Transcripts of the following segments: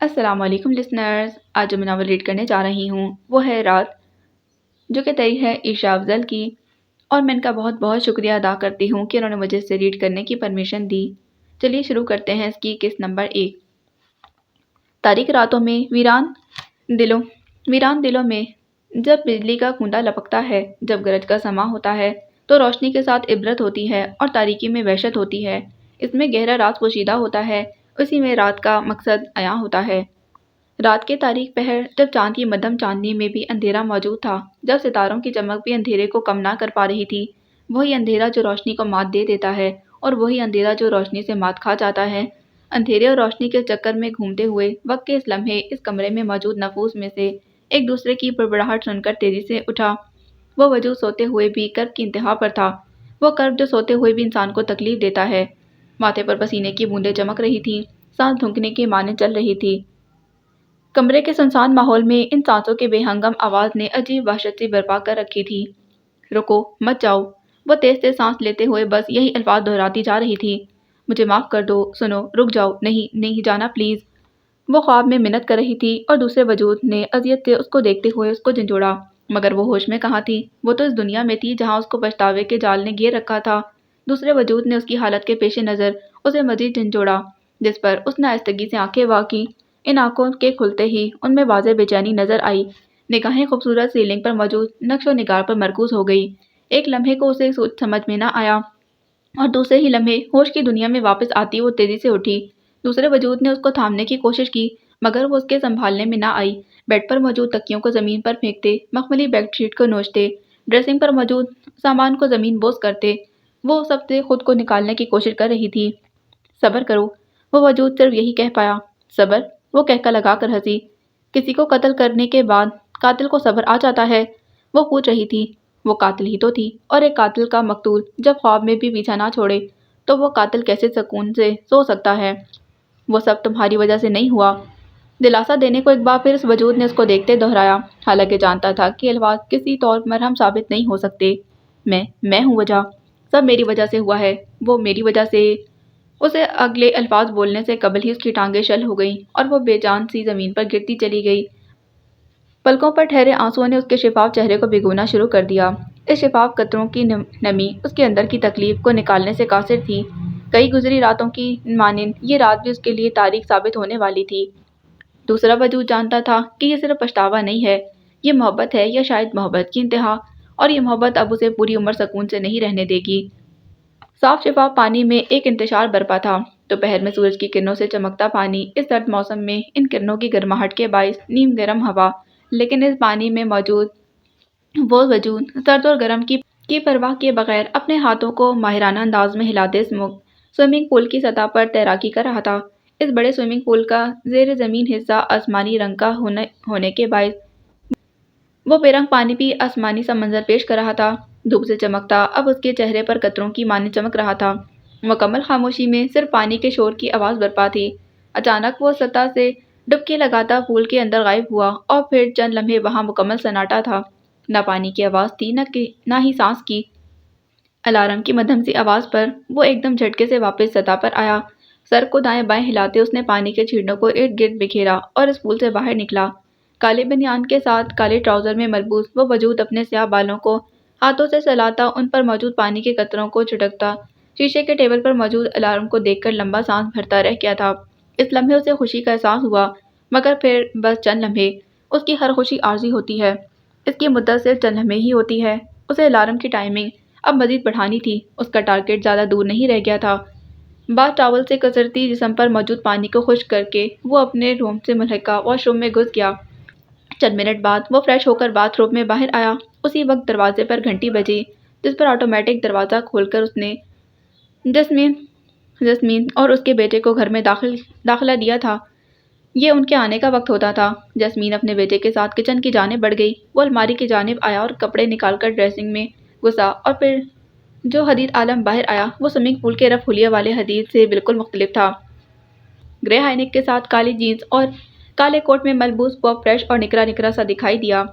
السلام علیکم لسنرز، آج جو میں ناول ریڈ کرنے جا رہی ہوں وہ ہے رات، جو کہ تحریر ہے عشاء افضل کی، اور میں ان کا بہت بہت شکریہ ادا کرتی ہوں کہ انہوں نے مجھے اسے ریڈ کرنے کی پرمیشن دی۔ چلیے شروع کرتے ہیں اس کی قسط نمبر 1۔ تاریک راتوں میں ویران دلوں میں جب بجلی کا کوندا لپکتا ہے، جب گرج کا سماں ہوتا ہے تو روشنی کے ساتھ عبرت ہوتی ہے اور تاریکی میں وحشت ہوتی ہے۔ اس میں گہرا راز پوشیدہ ہوتا ہے، اسی میں رات کا مقصد عیاں ہوتا ہے۔ رات کے تاریک پہر، جب چاند کی مدھم چاندنی میں بھی اندھیرا موجود تھا، جب ستاروں کی چمک بھی اندھیرے کو کم نہ کر پا رہی تھی، وہی اندھیرا جو روشنی کو مات دے دیتا ہے اور وہی اندھیرا جو روشنی سے مات کھا جاتا ہے۔ اندھیرے اور روشنی کے چکر میں گھومتے ہوئے وقت کے اس لمحے اس کمرے میں موجود نفوس میں سے ایک دوسرے کی بڑبڑاہٹ سن کر تیزی سے اٹھا۔ وہ وجود سوتے ہوئے بھی کرب کی انتہا پر تھا، وہ کرب جو سوتے ہوئے بھی انسان کو تکلیف دیتا ہے۔ ماتھے پر پسینے کی بوندیں چمک رہی تھیں، سانس دھنکنے کی مانند چل رہی تھی۔ کمرے کے سنسان ماحول میں ان سانسوں کے بے ہنگم آواز نے عجیب وحشت سی برپا کر رکھی تھی۔ رکو، مت جاؤ۔ وہ تیز تیز سانس لیتے ہوئے بس یہی الفاظ دہراتی جا رہی تھی۔ مجھے معاف کر دو، سنو، رک جاؤ، نہیں جانا پلیز۔ وہ خواب میں منت کر رہی تھی اور دوسرے وجود نے اذیت سے اس کو دیکھتے ہوئے اس کو جھنجھوڑا، مگر وہ ہوش میں کہاں تھی؟ وہ تو اس دنیا میں تھی جہاں اس کو پچھتاوے کے جال نے گھیر رکھا تھا۔ دوسرے وجود نے اس کی حالت کے پیش نظر اسے مزید جھنجھوڑا، جس پر اس نے آہستگی سے آنکھیں وا کی۔ ان آنکھوں کے کھلتے ہی ان میں واضح بے چینی نظر آئی۔ نگاہیں خوبصورت سیلنگ پر موجود نقش و نگار پر مرکوز ہو گئی۔ ایک لمحے کو اسے سمجھ میں نہ آیا اور دوسرے ہی لمحے ہوش کی دنیا میں واپس آتی وہ تیزی سے اٹھی۔ دوسرے وجود نے اس کو تھامنے کی کوشش کی، مگر وہ اس کے سنبھالنے میں نہ آئی۔ بیڈ پر موجود تکیوں کو زمین پر پھینکتے، مخملی بیڈ شیٹ کو نوچتے، ڈریسنگ پر موجود سامان کو زمین بوس کرتے، وہ سب سے خود کو نکالنے کی کوشش کر رہی تھی۔ صبر کرو، وہ وجود صرف یہی کہہ پایا۔ صبر؟ وہ کہکا لگا کر ہنسی۔ کسی کو قتل کرنے کے بعد قاتل کو صبر آ جاتا ہے؟ وہ پوچھ رہی تھی۔ وہ قاتل ہی تو تھی، اور ایک قاتل کا مقتول جب خواب میں بھی پیچھا نہ چھوڑے تو وہ قاتل کیسے سکون سے سو سکتا ہے؟ وہ سب تمہاری وجہ سے نہیں ہوا، دلاسا دینے کو ایک بار پھر اس وجود نے اس کو دیکھتے دہرایا، حالانکہ جانتا تھا کہ الفاظ کسی طور مرہم ثابت نہیں ہو سکتے۔ میں ہوں وجہ، سب میری وجہ سے ہوا ہے، وہ میری وجہ سے۔ اسے اگلے الفاظ بولنے سے قبل ہی اس کی ٹانگیں شل ہو گئیں اور وہ بے جان سی زمین پر گرتی چلی گئی۔ پلکوں پر ٹھہرے آنسوؤں نے اس کے شفاف چہرے کو بھگونا شروع کر دیا۔ اس شفاف قطروں کی نمی اس کے اندر کی تکلیف کو نکالنے سے قاصر تھی۔ کئی گزری راتوں کی مانند یہ رات بھی اس کے لیے تاریک ثابت ہونے والی تھی۔ دوسرا وجود جانتا تھا کہ یہ صرف پچھتاوا نہیں ہے، یہ محبت ہے، یا شاید محبت کی انتہا، اور یہ محبت اب اسے پوری عمر سکون سے نہیں رہنے دے گی۔ صاف شفاف پانی میں ایک انتشار برپا تھا۔ دوپہر میں سورج کی کرنوں سے چمکتا پانی، اس سرد موسم میں ان کرنوں کی گرماہٹ کے باعث نیم گرم ہوا، لیکن اس پانی میں موجود وہ وجود سرد اور گرم کی پرواہ کیے بغیر اپنے ہاتھوں کو ماہرانہ انداز میں ہلاتے سوئمنگ پول کی سطح پر تیراکی کر رہا تھا۔ اس بڑے سوئمنگ پول کا زیر زمین حصہ آسمانی رنگ کا ہونے کے باعث وہ بے رنگ پانی بھی آسمانی سا منظر پیش کر رہا تھا۔ دھوپ سے چمکتا اب اس کے چہرے پر قطروں کی مانند چمک رہا تھا۔ مکمل خاموشی میں صرف پانی کے شور کی آواز برپا تھی۔ اچانک وہ سطح سے ڈبکی لگاتا پول کے اندر غائب ہوا اور پھر چند لمحے وہاں مکمل سناٹا تھا۔ نہ پانی کی آواز تھی، نہ ہی سانس کی۔ الارم کی مدھم سی آواز پر وہ ایک دم جھٹکے سے واپس سطح پر آیا۔ سر کو دائیں بائیں ہلاتے اس نے پانی کے چھینٹوں کو ارد گرد بکھیرا اور اس پول سے باہر نکلا۔ کالے بنیان کے ساتھ کالے ٹراؤزر میں ملبوس وہ وجود اپنے سیاہ بالوں کو ہاتھوں سے سلاتا ان پر موجود پانی کے قطروں کو چھٹکتا شیشے کے ٹیبل پر موجود الارم کو دیکھ کر لمبا سانس بھرتا رہ گیا تھا۔ اس لمحے اسے خوشی کا احساس ہوا، مگر پھر بس چند لمحے۔ اس کی ہر خوشی عارضی ہوتی ہے، اس کی مدت صرف چند لمحے ہی ہوتی ہے۔ اسے الارم کی ٹائمنگ اب مزید بڑھانی تھی، اس کا ٹارگٹ زیادہ دور نہیں رہ گیا تھا۔ باتھ ٹاول سے کسرتی جسم پر موجود پانی کو خشک کر کے وہ اپنے روم سے ملحقہ واش روم میں گھس گیا۔ چند منٹ بعد وہ فریش ہو کر باتھ روم میں باہر آیا۔ اسی وقت دروازے پر گھنٹی بجی، جس پر آٹومیٹک دروازہ کھول کر اس نے جسمین اور اس کے بیٹے کو گھر میں داخلہ دیا تھا۔ یہ ان کے آنے کا وقت ہوتا تھا۔ جسمین اپنے بیٹے کے ساتھ کچن کی جانب بڑھ گئی۔ وہ الماری کی جانب آیا اور کپڑے نکال کر ڈریسنگ میں گھسا، اور پھر جو حدید عالم باہر آیا وہ سوئمنگ پول کے رف حلیے والے حدید سے بالکل مختلف تھا۔ گرے ہائی نیک کے ساتھ کالی جینز اور کالے کوٹ میں ملبوس وہ فریش اور نکرا نکرا سا دکھائی دیا۔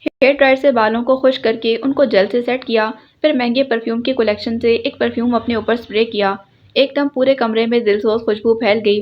ہیئر ڈرائر سے بالوں کو خشک کر کے ان کو جیل سے سیٹ کیا، پھر مہنگے پرفیوم کی کلیکشن سے ایک پرفیوم اپنے اوپر سپرے کیا۔ ایک دم پورے کمرے میں دلسوز خوشبو پھیل گئی۔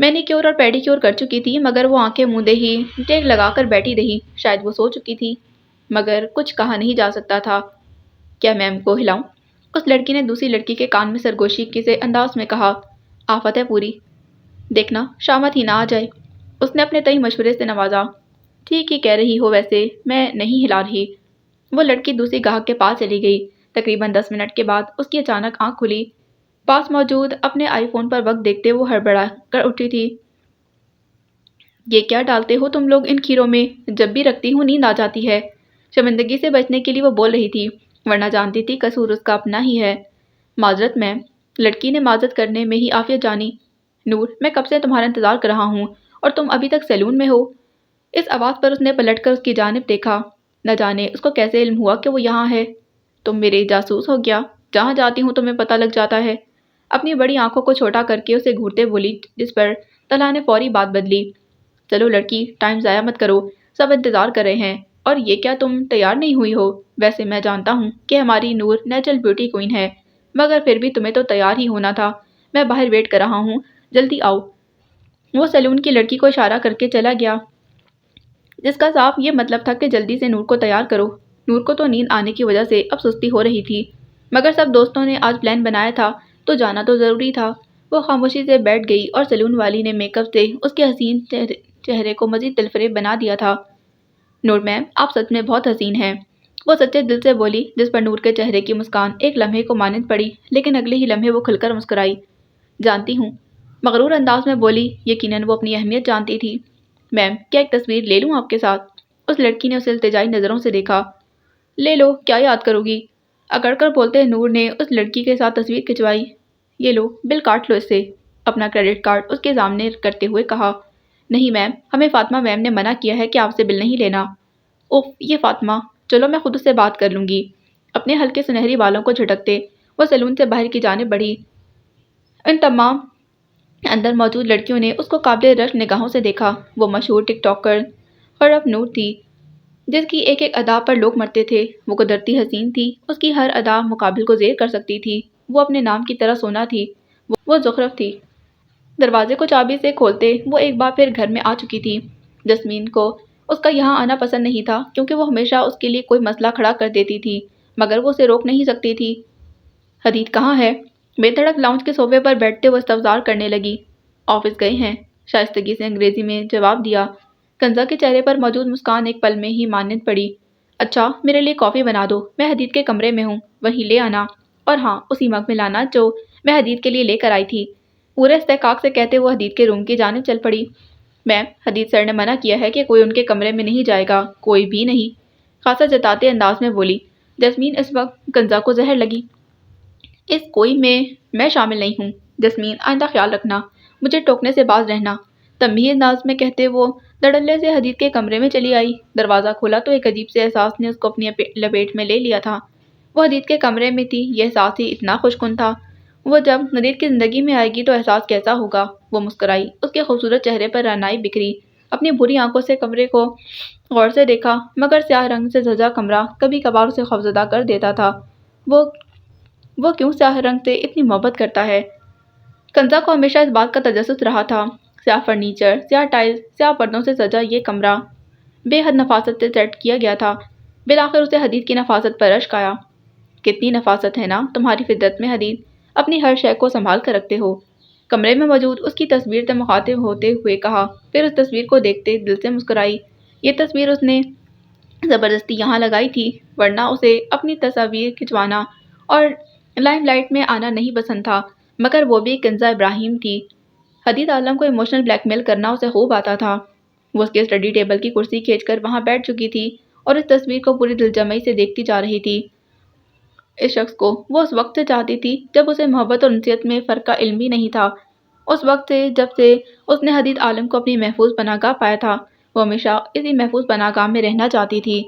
مینیکیور اور پیڈیکیور کر چکی تھی مگر وہ آنکھیں موندے ہی ٹیک لگا کر بیٹھی رہی۔ شاید وہ سو چکی تھی مگر کچھ کہا نہیں جا سکتا تھا۔ کیا میم کو ہلاؤں؟ اس لڑکی نے دوسری لڑکی کے کان میں سرگوشی کے انداز میں کہا۔ آفت ہے پوری، دیکھنا شامت ہی نہ آ جائے۔ اس نے اپنے تئی مشورے سے نوازا۔ ٹھیک ہی کہہ رہی ہو، ویسے میں نہیں ہلا رہی۔ وہ لڑکی دوسری گاہک کے پاس چلی گئی۔ تقریباً 10 منٹ کے بعد اس کی اچانک آنکھ کھلی۔ پاس موجود اپنے آئی فون پر وقت دیکھتے وہ ہڑبڑا کر اٹھی تھی۔ یہ کیا ڈالتے ہو تم لوگ ان کھیروں میں؟ جب بھی رکھتی ہوں نیند آ جاتی ہے۔ شرمندگی سے بچنے کے لیے وہ بول رہی تھی، ورنہ جانتی تھی قصور اس کا اپنا ہی ہے۔ معذرت میم، لڑکی نے معذرت کرنے میں ہی عافیت جانی۔ نور، میں کب سے تمہارا انتظار کر رہا ہوں اور تم ابھی تک سیلون میں ہو۔ اس آواز پر اس نے پلٹ کر اس کی جانب دیکھا۔ نہ جانے اس کو کیسے علم ہوا کہ وہ یہاں ہے۔ تم میرے جاسوس ہو گیا؟ جہاں جاتی ہوں تمہیں پتہ لگ جاتا ہے۔ اپنی بڑی آنکھوں کو چھوٹا کر کے اسے گھورتے بولی، جس پر طلحہ نے فوری بات بدلی۔ چلو لڑکی، ٹائم ضائع مت کرو، سب انتظار کر رہے ہیں۔ اور یہ کیا تم تیار نہیں ہوئی ہو؟ ویسے میں جانتا ہوں کہ ہماری نور نیچرل بیوٹی کوئین ہے، مگر پھر بھی تمہیں تو تیار ہی ہونا تھا۔ میں باہر ویٹ کر رہا ہوں، جلدی آؤ۔ وہ سیلون کی لڑکی کو اشارہ کر کے چلا گیا، جس کا صاف یہ مطلب تھا کہ جلدی سے نور کو تیار کرو۔ نور کو تو نیند آنے کی وجہ سے اب سستی ہو رہی تھی، مگر سب دوستوں نے آج پلان بنایا تھا تو جانا تو ضروری تھا۔ وہ خاموشی سے بیٹھ گئی اور سیلون والی نے میک اپ سے اس کے حسین چہرے کو مزید دلفریب بنا دیا تھا۔ نور میم، آپ سچ میں بہت حسین ہیں، وہ سچے دل سے بولی، جس پر نور کے چہرے کی مسکان ایک لمحے کو مانند پڑی، لیکن اگلے ہی لمحے وہ کھل کر مسکرائی۔ جانتی ہوں، مغرور انداز میں بولی۔ یقیناً وہ اپنی اہمیت جانتی تھی۔ میم، کیا ایک تصویر لے لوں آپ کے ساتھ؟ اس لڑکی نے اسے التجائی نظروں سے دیکھا۔ لے لو، کیا یاد کرو گی؟ اکڑ کر بولتے نور نے اس لڑکی کے ساتھ تصویر کھنچوائی۔ یہ لو، بل کاٹ لو اس سے، اپنا کریڈٹ کارڈ اس کے سامنے کرتے ہوئے کہا۔ نہیں میم، ہمیں فاطمہ میم نے منع کیا ہے کہ آپ سے بل نہیں لینا۔ اوف، یہ فاطمہ، چلو میں خود اس سے بات کر لوں گی۔ اپنے ہلکے سنہری بالوں کو جھٹکتے وہ سیلون سے باہر کی جانب بڑھی۔ ان تمام اندر موجود لڑکیوں نے اس کو قابل رشک نگاہوں سے دیکھا۔ وہ مشہور ٹک ٹاکر خرف نور تھی، جس کی ایک ایک ادا پر لوگ مرتے تھے۔ وہ قدرتی حسین تھی، اس کی ہر ادا مقابل کو زیر کر سکتی تھی۔ وہ اپنے نام کی طرح سونا تھی، وہ زخرف تھی۔ دروازے کو چابی سے کھولتے وہ ایک بار پھر گھر میں آ چکی تھی۔ جسمین کو اس کا یہاں آنا پسند نہیں تھا، کیونکہ وہ ہمیشہ اس کے لیے کوئی مسئلہ کھڑا کر دیتی تھی، مگر وہ اسے روک نہیں سکتی تھی۔ حدید کہاں ہے؟ بے دھڑک لاؤنج کے صوفے پر بیٹھتے وہ استفسار کرنے لگی۔ آفس گئے ہیں، شائستگی سے انگریزی میں جواب دیا۔ کنزا کے چہرے پر موجود مسکان ایک پل میں ہی مانند پڑی۔ اچھا، میرے لیے کافی بنا دو، میں حدید کے کمرے میں ہوں، وہیں لے آنا، اور ہاں، اسی مگ میں لانا جو میں حدید کے لیے لے کر آئی تھی۔ پورے استحقاق سے کہتے وہ حدید کے روم کی جانب چل پڑی۔ میم، حدید سر نے منع کیا ہے کہ کوئی ان کے کمرے میں نہیں جائے گا، کوئی بھی نہیں، خاصا جتاتے انداز میں بولی۔ جسمین اس وقت کنزا کو زہر لگی۔ اس کوئی میں شامل نہیں ہوں۔ جسمین، آئندہ خیال رکھنا، مجھے ٹوکنے سے باز رہنا، تنبیہی انداز میں کہتے وہ دھڑلے سے حدید کے کمرے میں چلی آئی۔ دروازہ کھولا تو ایک عجیب سے احساس نے اس کو اپنی لپیٹ میں لے لیا تھا۔ وہ حدید کے کمرے میں تھی، یہ احساس ہی اتنا خوش کن تھا۔ وہ جب حدید کی زندگی میں آئے گی تو احساس کیسا ہوگا؟ وہ مسکرائی، اس کے خوبصورت چہرے پر رعنائی بکھری۔ اپنی بری آنکھوں سے کمرے کو غور سے دیکھا، مگر سیاہ رنگ سے سجا کمرہ کبھی کبھار اسے خوفزدہ کر دیتا تھا۔ وہ کیوں سیاہ رنگ سے اتنی محبت کرتا ہے؟ کنزا کو ہمیشہ اس بات کا تجسس رہا تھا۔ سیاہ فرنیچر، سیاہ ٹائلز، سیاہ پردوں سے سجا یہ کمرہ بے حد نفاست سے سیٹ کیا گیا تھا۔ بالآخر اسے حدید کی نفاست پر رشک آیا۔ کتنی نفاست ہے نا تمہاری فطرت میں حدید، اپنی ہر شے کو سنبھال کر رکھتے ہو۔ کمرے میں موجود اس کی تصویر سے مخاطب ہوتے ہوئے کہا، پھر اس تصویر کو دیکھتے دل سے مسکرائی۔ یہ تصویر اس نے زبردستی یہاں لگائی تھی، ورنہ اسے اپنی تصاویر کھنچوانا اور لائم لائٹ میں آنا نہیں پسند تھا، مگر وہ بھی کنزا ابراہیم تھی۔ حدید عالم کو ایموشنل بلیک میل کرنا اسے خوب آتا تھا۔ وہ اس کے اسٹڈی ٹیبل کی کرسی کھینچ کر وہاں بیٹھ چکی تھی اور اس تصویر کو پوری دلجمعی سے دیکھتی جا رہی تھی۔ اس شخص کو وہ اس وقت سے چاہتی تھی جب اسے محبت اور انسیت میں فرق کا علم بھی نہیں تھا۔ اس وقت سے جب سے اس نے حدید عالم کو اپنی محفوظ پناہ گاہ پایا تھا، وہ ہمیشہ اسی محفوظ پناہ گاہ میں رہنا چاہتی تھی۔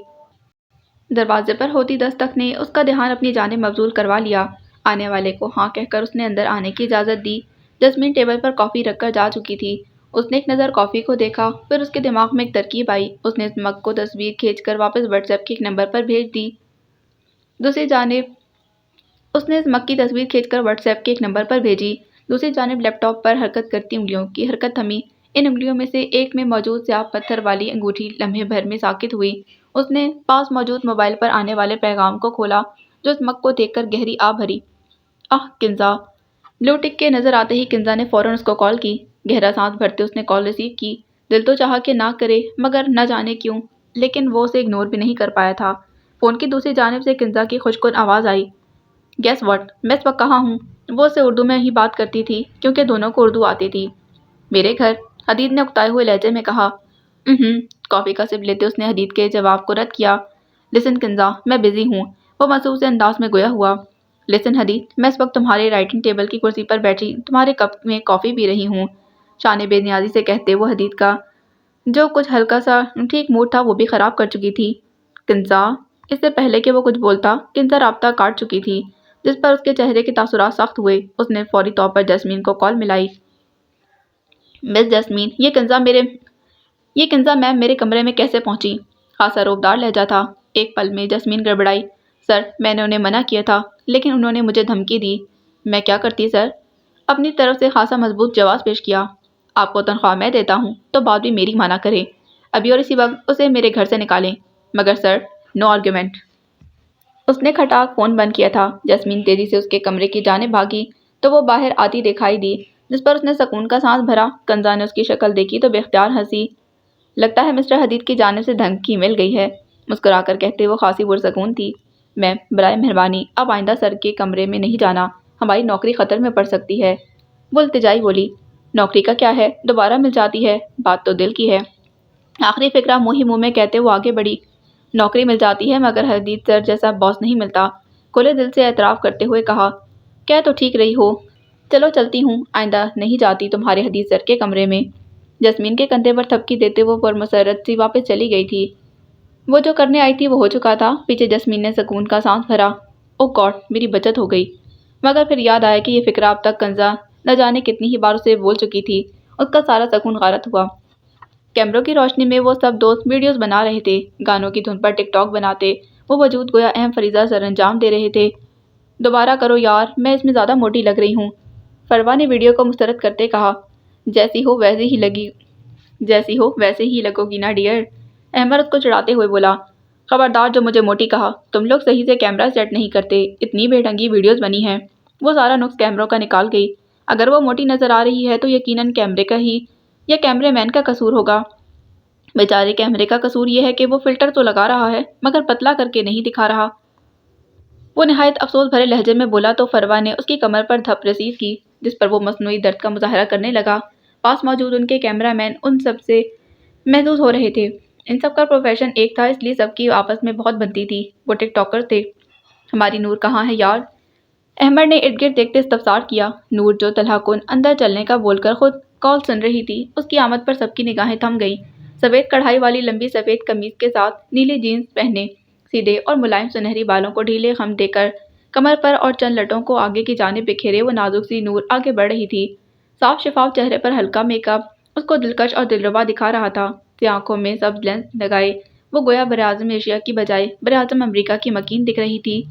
دروازے پر ہوتی دستک نے اس کا دھیان اپنی جانب مبذول کروا لیا۔ آنے والے کو ہاں کہہ کر اس نے اندر آنے کی اجازت دی۔ جسمین ٹیبل پر کافی رکھ کر جا چکی تھی۔ اس نے ایک نظر کافی کو دیکھا، پھر اس کے دماغ میں ایک ترکیب آئی۔ اس نے اس مگ کو تصویر کھینچ کر واپس واٹس ایپ کے ایک نمبر پر بھیج دی۔ دوسری جانب اس نے اس مگ کی تصویر کھینچ کر واٹس ایپ کے ایک نمبر پر بھیجی، دوسری جانب لیپ ٹاپ پر حرکت کرتی انگلیوں کی حرکت تھمی۔ ان انگلیوں میں سے ایک میں موجود سیاہ پتھر والی انگوٹھی لمحے بھر میں ساکت ہوئی۔ اس نے پاس موجود موبائل پر آنے والے پیغام کو کھولا جو اس مگ کو دیکھ کر گہری آہ بھری۔ کنزا! بلو ٹک کے نظر آتے ہی کنزا نے فوراً اس کو کال کی۔ گہرا سانس بھرتے اس نے کال ریسیو کی۔ دل تو چاہا کہ نہ کرے مگر نہ جانے کیوں، لیکن وہ اسے اگنور بھی نہیں کر پایا تھا۔ فون کی دوسری جانب سے کنزا کی خوشگوار آواز آئی۔ گیس واٹ، میں اس وقت کہاں ہوں؟ وہ اس سے اردو میں ہی بات کرتی تھی کیونکہ دونوں کو اردو آتی تھی۔ میرے گھر، حدید نے اکتائے ہوئے لہجے میں کہا۔ کافی کا سپ لیتے اس نے حدید کے جواب کو رد کیا۔ لسن کنزا، میں بزی ہوں، وہ مصروف انداز میں گویا ہوا۔ لسن حدید، میں اس وقت تمہارے رائٹنگ ٹیبل کی کرسی پر بیٹھی تمہارے کپ میں کافی پی رہی ہوں، شان بے نیازی سے کہتے وہ حدید کا جو کچھ ہلکا سا ٹھیک موڈ تھا وہ بھی خراب کر چکی تھی۔ کنزا! اس سے پہلے کہ وہ کچھ بولتا کنزا رابطہ کاٹ چکی تھی، جس پر اس کے چہرے کے تاثرات سخت ہوئے۔ اس نے فوری طور پر جیسمین کو کال ملائی۔ مس جیسمین، یہ کنزا میم میرے کمرے میں کیسے پہنچی؟ خاصا روبدار لہجہ تھا۔ ایک پل میں جیسمین گڑبڑائی۔ سر، میں نے انہیں منع کیا تھا لیکن انہوں نے مجھے دھمکی دی۔ میں کیا کرتی سر؟ اپنی طرف سے خاصا مضبوط جواز پیش کیا۔ آپ کو تنخواہ میں دیتا ہوں تو بات بھی میری مانا کرے، ابھی اور اسی وقت اسے میرے گھر سے نکالیں۔ مگر سر، نو آرگیومنٹ۔ اس نے کھٹاک فون بند کیا تھا۔ جیسمین تیزی سے اس کے کمرے کی جانب بھاگی تو وہ باہر آتی دکھائی دی، جس پر اس نے سکون کا سانس بھرا۔ کنزا نے اس کی شکل دیکھی تو بے اختیار ہنسی۔ لگتا ہے مسٹر حدید کی جانب سے دھمکی مل گئی ہے، مسکرا کر کہتے وہ خاصی پرسکون تھی۔ میم، برائے مہربانی اب آئندہ سر کے کمرے میں نہیں جانا، ہماری نوکری خطر میں پڑ سکتی ہے۔ وہ التجائی بولی۔ نوکری کا کیا ہے، دوبارہ مل جاتی ہے، بات تو دل کی ہے۔ آخری فقرہ منہ ہی منہ میں کہتے وہ آگے بڑھی۔ نوکری مل جاتی ہے مگر حدید سر جیسا باس نہیں ملتا، کھلے دل سے اعتراف کرتے ہوئے کہا۔ کہہ تو ٹھیک رہی ہو، چلو چلتی ہوں، آئندہ نہیں جاتی تمہارے حدید سر کے کمرے میں۔ جیسمین کے کندھے پر تھپکی دیتے وہ پرمسرت سی واپس چلی گئی تھی۔ وہ جو کرنے آئی تھی وہ ہو چکا تھا۔ پیچھے جیسمین نے سکون کا سانس بھرا۔ او گاڈ، میری بچت ہو گئی۔ مگر پھر یاد آیا کہ یہ فقرہ اب تک کنزا نہ جانے کتنی ہی بار اسے بول چکی تھی۔ اس کا سارا سکون غارت ہوا۔ کیمروں کی روشنی میں وہ سب دوست ویڈیوز بنا رہے تھے، گانوں کی دھن پر ٹک ٹاک بناتے وہ وجود گویا اہم فریضہ سر انجام دے رہے تھے۔ دوبارہ کرو یار، میں اس میں زیادہ موٹی لگ رہی ہوں، فروا نے ویڈیو کو مسترد کرتے کہا۔ جیسی ہو ویسے ہی لگو گی نا ڈیئر، احمد اس کو چڑھاتے ہوئے بولا۔ خبردار جو مجھے موٹی کہا، تم لوگ صحیح سے کیمرہ سیٹ نہیں کرتے، اتنی بے ڈھنگی ویڈیوز بنی ہیں۔ وہ سارا نقص کیمروں کا نکال گئی۔ اگر وہ موٹی نظر آ رہی ہے تو یقیناً کیمرے کا ہی یا کیمرے مین کا قصور ہوگا۔ بیچارے کیمرے کا قصور یہ ہے کہ وہ فلٹر تو لگا رہا ہے مگر پتلا کر کے نہیں دکھا رہا۔ وہ نہایت افسوس بھرے لہجے میں بولا تو فروا نے اس کی کمر پر دھپ ریسیو کی، جس پر وہ مصنوعی درد کا مظاہرہ کرنے لگا۔ پاس موجود ان کے کیمرہ مین ان سب سے محظوظ ہو رہے تھے۔ ان سب کا پروفیشن ایک تھا، اس لیے سب کی آپس میں بہت بنتی تھی۔ وہ ٹک ٹاکر تھے۔ ہماری نور کہاں ہے یار؟ احمد نے ارد گرد دیکھتے استفسار کیا۔ نور جو طلحہ کن اندر چلنے کا بول کر خود کال سن رہی تھی، اس کی آمد پر سب کی نگاہیں تھم گئیں۔ سفید کڑھائی والی لمبی سفید قمیض کے ساتھ نیلی جینس پہنے، سیدھے اور ملائم سنہری بالوں کو ڈھیلے خم دے کر کمر پر اور چند لٹوں کو آگے کی جانب بکھیرے وہ نازک سی نور آگے بڑھ رہی تھی۔ صاف شفاف چہرے پر ہلکا میک اپ اس کو دلکش اور دلربا دکھا رہا تھا۔ سیاہ آنکھوں میں سب لینس لگائے وہ گویا براعظم ایشیا کی بجائے براعظم امریکہ کی مکین دکھ رہی تھی،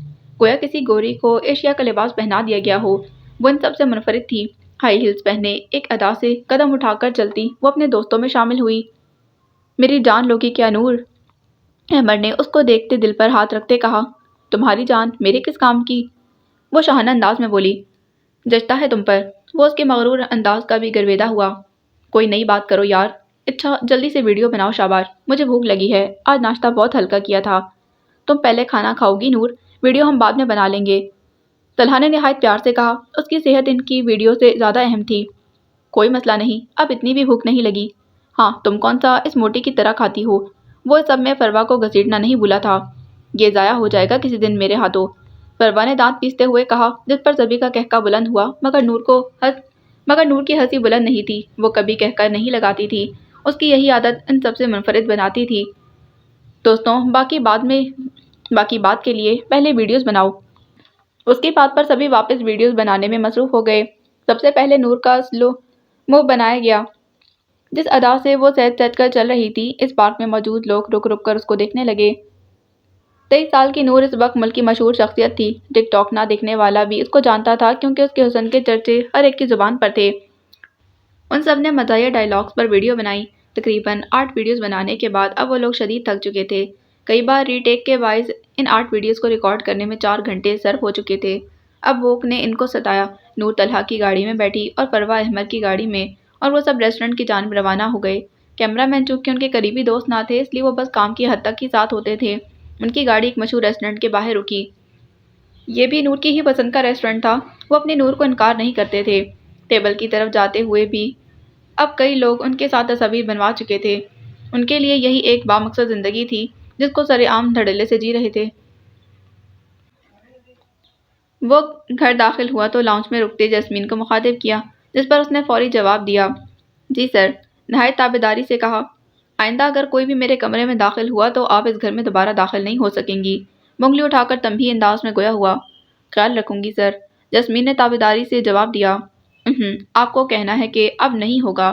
گویا کسی گوری کو ایشیا کا لباس پہنا دیا گیا ہو۔ وہ ان سب سے منفرد تھی۔ ہائی ہیلز پہنے ایک ادا سے قدم اٹھا کر چلتی وہ اپنے دوستوں میں شامل ہوئی۔ میری جان لوگی کیا نور؟ احمد نے اس کو دیکھتے دل پر ہاتھ رکھتے کہا۔ تمہاری جان میرے کس کام کی؟ وہ شاہانہ انداز میں بولی۔ جچتا ہے تم پر۔ وہ اس کے مغرور انداز کا بھی گرویدہ ہوا۔ کوئی نئی بات کرو یار۔ اچھا جلدی سے ویڈیو بناؤ شاباش، مجھے بھوک لگی ہے، آج ناشتہ بہت ہلکا کیا تھا۔ تم پہلے کھانا کھاؤ گی نور، ویڈیو ہم بعد میں بنا لیں گے، طلحہ نے نہایت پیار سے کہا۔ اس کی صحت ان کی ویڈیو سے زیادہ اہم تھی۔ کوئی مسئلہ نہیں، اب اتنی بھی بھوک نہیں لگی۔ ہاں تم کون سا اس موٹی کی طرح کھاتی ہو؟ وہ سب میں فروا کو گھسیٹنا نہیں بھولا تھا۔ یہ ضائع ہو جائے گا کسی دن میرے ہاتھوں، فروا نے دانت پیستے ہوئے کہا، جس پر سبھی کا کہکا بلند ہوا مگر نور کی ہنسی بلند نہیں تھی۔ وہ کبھی کہکا نہیں لگاتی تھی، اس کی یہی عادت ان سب سے منفرد بناتی تھی۔ دوستوں، باقی بات کے لیے پہلے ویڈیوز بناؤ۔ اس کی بات پر سبھی واپس ویڈیوز بنانے میں مصروف ہو گئے۔ سب سے پہلے نور کا سلو مو بنایا گیا، جس ادا سے وہ سہج سہج کر چل رہی تھی۔ اس پارک میں موجود لوگ رک رک کر اس کو دیکھنے لگے۔ 23 سال کی نور اس وقت ملک کی مشہور شخصیت تھی۔ ٹک ٹاک نہ دیکھنے والا بھی اس کو جانتا تھا کیونکہ اس کے حسن کے چرچے ہر ایک کی زبان پر تھے۔ ان سب نے مزاحیہ ڈائیلاگز پر ویڈیو بنائی۔ تقریباً 8 ویڈیوز بنانے کے بعد اب وہ لوگ شدید تھک چکے تھے۔ کئی بار ری ٹیک کے باعث ان 8 ویڈیوز کو ریکارڈ کرنے میں 4 گھنٹے صرف ہو چکے تھے۔ اب ووک نے ان کو ستایا۔ نور طلحہ کی گاڑی میں بیٹھی اور پروا احمد کی گاڑی میں، اور وہ سب ریسٹورنٹ کی جانب روانہ ہو گئے۔ کیمرہ مین چونکہ ان کے قریبی دوست نہ تھے، اس لیے وہ بس کام کی حد تک ہی ساتھ ہوتے تھے۔ ان کی گاڑی ایک مشہور ریسٹورنٹ کے باہر رکی۔ یہ بھی نور کی ہی پسند کا ریسٹورنٹ تھا۔ وہ اپنی نور کو انکار نہیں کرتے تھے۔ ٹیبل کی طرف جاتے ہوئے بھی اب کئی لوگ ان کے ساتھ تصاویر بنوا چکے تھے۔ ان کے لیے یہی ایک بامقصد زندگی تھی جس کو سر عام دھڑلے سے جی رہے تھے۔ وہ گھر داخل ہوا تو لاؤنج میں رکتے جیسمین کو مخاطب کیا، جس پر اس نے فوری جواب دیا، جی سر، نہایت تابعداری سے کہا، آئندہ اگر کوئی بھی میرے کمرے میں داخل ہوا تو آپ اس گھر میں دوبارہ داخل نہیں ہو سکیں گی۔ وہ انگلی اٹھا کر تنبیہی انداز میں گویا ہوا، خیال رکھوں گی سر۔ جیسمین نے تابعداری سے جواب دیا، آپ کو کہنا ہے کہ اب نہیں ہوگا۔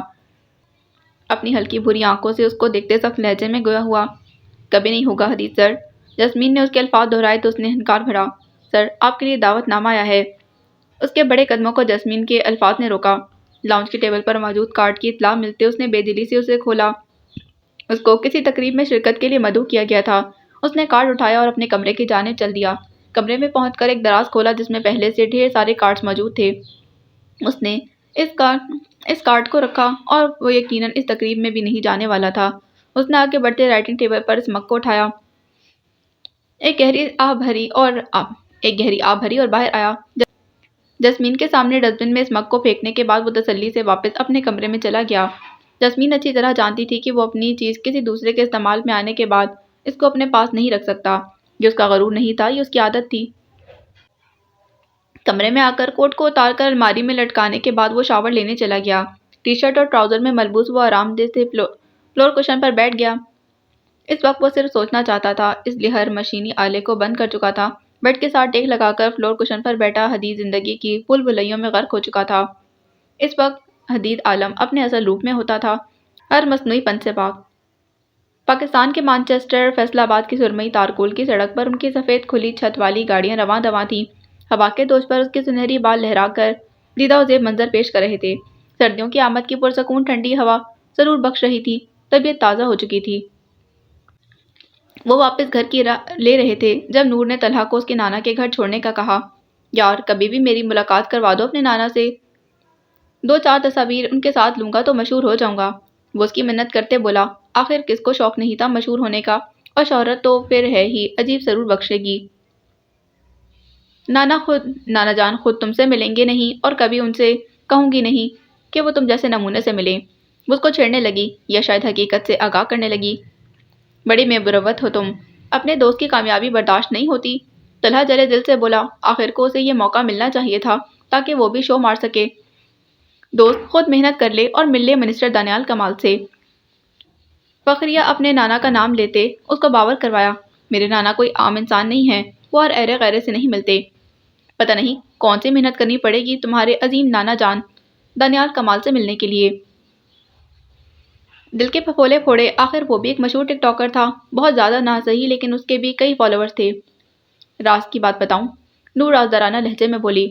اپنی ہلکی بھوری آنکھوں سے اس کو دیکھتے سخت لہجے میں گویا ہوا، کبھی نہیں ہوگا حدیث سر۔ جیسمین نے اس کے الفاظ دہرائے تو اس نے انکار بھرا، سر آپ کے لیے دعوت نامہ آیا ہے۔ اس کے بڑے قدموں کو جیسمین کے الفاظ نے روکا۔ لاؤنج کے ٹیبل پر موجود کارڈ کی اطلاع ملتے اس نے بے دلی سے اسے کھولا۔ اس کو کسی تقریب میں شرکت کے لیے مدعو کیا گیا تھا۔ اس نے کارڈ اٹھایا اور اپنے کمرے کی جانب چل دیا۔ کمرے میں پہنچ کر ایک دراز کھولا جس میں پہلے سے ڈھیر سارے کارڈز موجود تھے۔ اس نے اس کارڈ کو رکھا اور وہ یقیناً اس تقریب میں بھی نہیں جانے والا تھا۔ اس نے آگے بڑھتے رائٹنگ ٹیبل پر اس مگ کو اٹھایا، ایک گہری آہ بھری اور باہر آیا۔ جیسمین کے سامنے ڈسٹ بن میں اس مگ کو پھینکنے کے بعد وہ تسلی سے واپس اپنے کمرے میں چلا گیا۔ جیسمین اچھی طرح جانتی تھی کہ وہ اپنی چیز کسی دوسرے کے استعمال میں آنے کے بعد اس کو اپنے پاس نہیں رکھ سکتا۔ یہ اس کا غرور نہیں تھا، یہ اس کی عادت تھی۔ کمرے میں آ کر کوٹ کو اتار کر الماری میں لٹکانے کے بعد وہ شاور لینے چلا گیا۔ ٹی شرٹ اور ٹراؤزر میں ملبوس وہ آرام دہ سے فلور کشن پر بیٹھ گیا۔ اس وقت وہ صرف سوچنا چاہتا تھا، اس لیے ہر مشینی آلے کو بند کر چکا تھا۔ بیڈ کے ساتھ ٹیک لگا کر فلور کشن پر بیٹھا حدید زندگی کی بھول بھلائیوں میں غرق ہو چکا تھا۔ اس وقت حدید عالم اپنے اصل روپ میں ہوتا تھا، ہر مصنوعی پن سے پاک۔ پاکستان کے مانچسٹر فیصل آباد کی سرمئی تارکول کی سڑک پر ان کی سفید کھلی چھت والی گاڑیاں رواں دواں تھیں۔ ہوا کے دوش پر اس کے سنہری بال لہرا کر دیدہ و زیب منظر پیش کر رہے تھے۔ سردیوں کی آمد کی پرسکون ٹھنڈی ہوا سرور بخش رہی تھی، طبیعت تازہ ہو چکی تھی۔ وہ واپس گھر کی راہ لے رہے تھے جب نور نے طلحہ کو اس کے نانا کے گھر چھوڑنے کا کہا، یار کبھی بھی میری ملاقات کروا دو اپنے نانا سے، 2-4 تصاویر ان کے ساتھ لوں گا تو مشہور ہو جاؤں گا۔ وہ اس کی منت کرتے بولا، آخر کس کو شوق نہیں تھا مشہور ہونے کا، اور شہرت تو پھر ہے ہی، عجیب سرور بخشے گی۔ نانا جان خود تم سے ملیں گے نہیں اور کبھی ان سے کہوں گی نہیں کہ وہ تم جیسے نمونے سے ملیں۔ وہ اس کو چھیڑنے لگی یا شاید حقیقت سے آگاہ کرنے لگی، بڑی بے مروت ہو تم، اپنے دوست کی کامیابی برداشت نہیں ہوتی۔ طلحہ جلے دل سے بولا، آخر کو اسے یہ موقع ملنا چاہیے تھا تاکہ وہ بھی شو مار سکے۔ دوست خود محنت کر لے اور مل لے منسٹر دانیال کمال سے۔ فخریہ اپنے نانا کا نام لیتے اس کو باور کروایا، میرے نانا کوئی عام انسان نہیں ہے، وہ ہر ایرے غیرے سے نہیں ملتے۔ پتہ نہیں کون سی محنت کرنی پڑے گی تمہارے عظیم نانا جان دانیال کمال سے ملنے کے لیے۔ دل کے پھپھولے پھوڑے، آخر وہ بھی ایک مشہور ٹک ٹاکر تھا، بہت زیادہ نہ صحیح لیکن اس کے بھی کئی فالوورز تھے۔ راز کی بات بتاؤں؟ نور رازدارانہ لہجے میں بولی،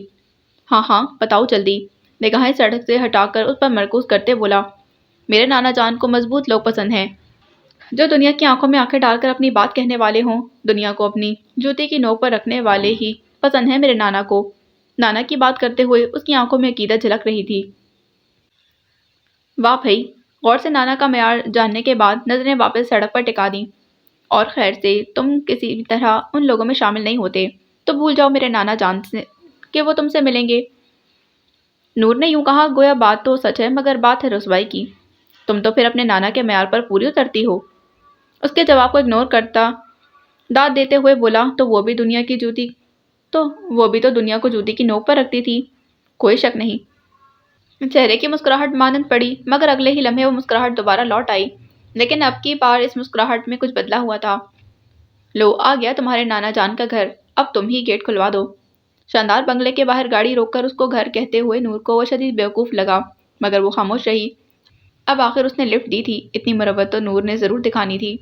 ہاں بتاؤ جلدی۔ نگاہیں سڑک سے ہٹا کر اس پر مرکوز کرتے بولا، میرے نانا جان کو مضبوط لوگ پسند ہیں، جو دنیا کی آنکھوں میں آنکھیں ڈال کر اپنی بات کہنے والے ہوں، دنیا کو اپنی جوتی کی نوک پر رکھنے والے ہی پسند ہیں میرے نانا کو۔ نانا کی بات کرتے ہوئے اس کی آنکھوں میں عقیدت جھلک رہی تھی۔ واہ بھئی، غور سے نانا کا معیار جاننے کے بعد نظریں واپس سڑک پر ٹکا دیں، اور خیر سے تم کسی طرح ان لوگوں میں شامل نہیں ہوتے تو بھول جاؤ میرے نانا جان سے کہ وہ تم سے ملیں گے۔ نور نے یوں کہا گویا بات تو سچ ہے مگر بات ہے رسوائی کی، تم تو پھر اپنے نانا کے معیار پر پوری اترتی ہو۔ اس کے جواب کو اگنور کرتا داد دیتے ہوئے بولا، تو وہ بھی تو دنیا کو جوتی کی نوک پر رکھتی تھی، کوئی شک نہیں۔ چہرے کی مسکراہٹ مانند پڑی مگر اگلے ہی لمحے وہ مسکراہٹ دوبارہ لوٹ آئی، لیکن اب کی بار اس مسکراہٹ میں کچھ بدلا ہوا تھا۔ لو آ گیا تمہارے نانا جان کا گھر، اب تم ہی گیٹ کھلوا دو۔ شاندار بنگلے کے باہر گاڑی روک کر اس کو گھر کہتے ہوئے نور کو وہ شدید بیوقوف لگا، مگر وہ خاموش رہی۔ اب آخر اس نے لفٹ دی تھی، اتنی مروت تو نور نے ضرور دکھانی تھی۔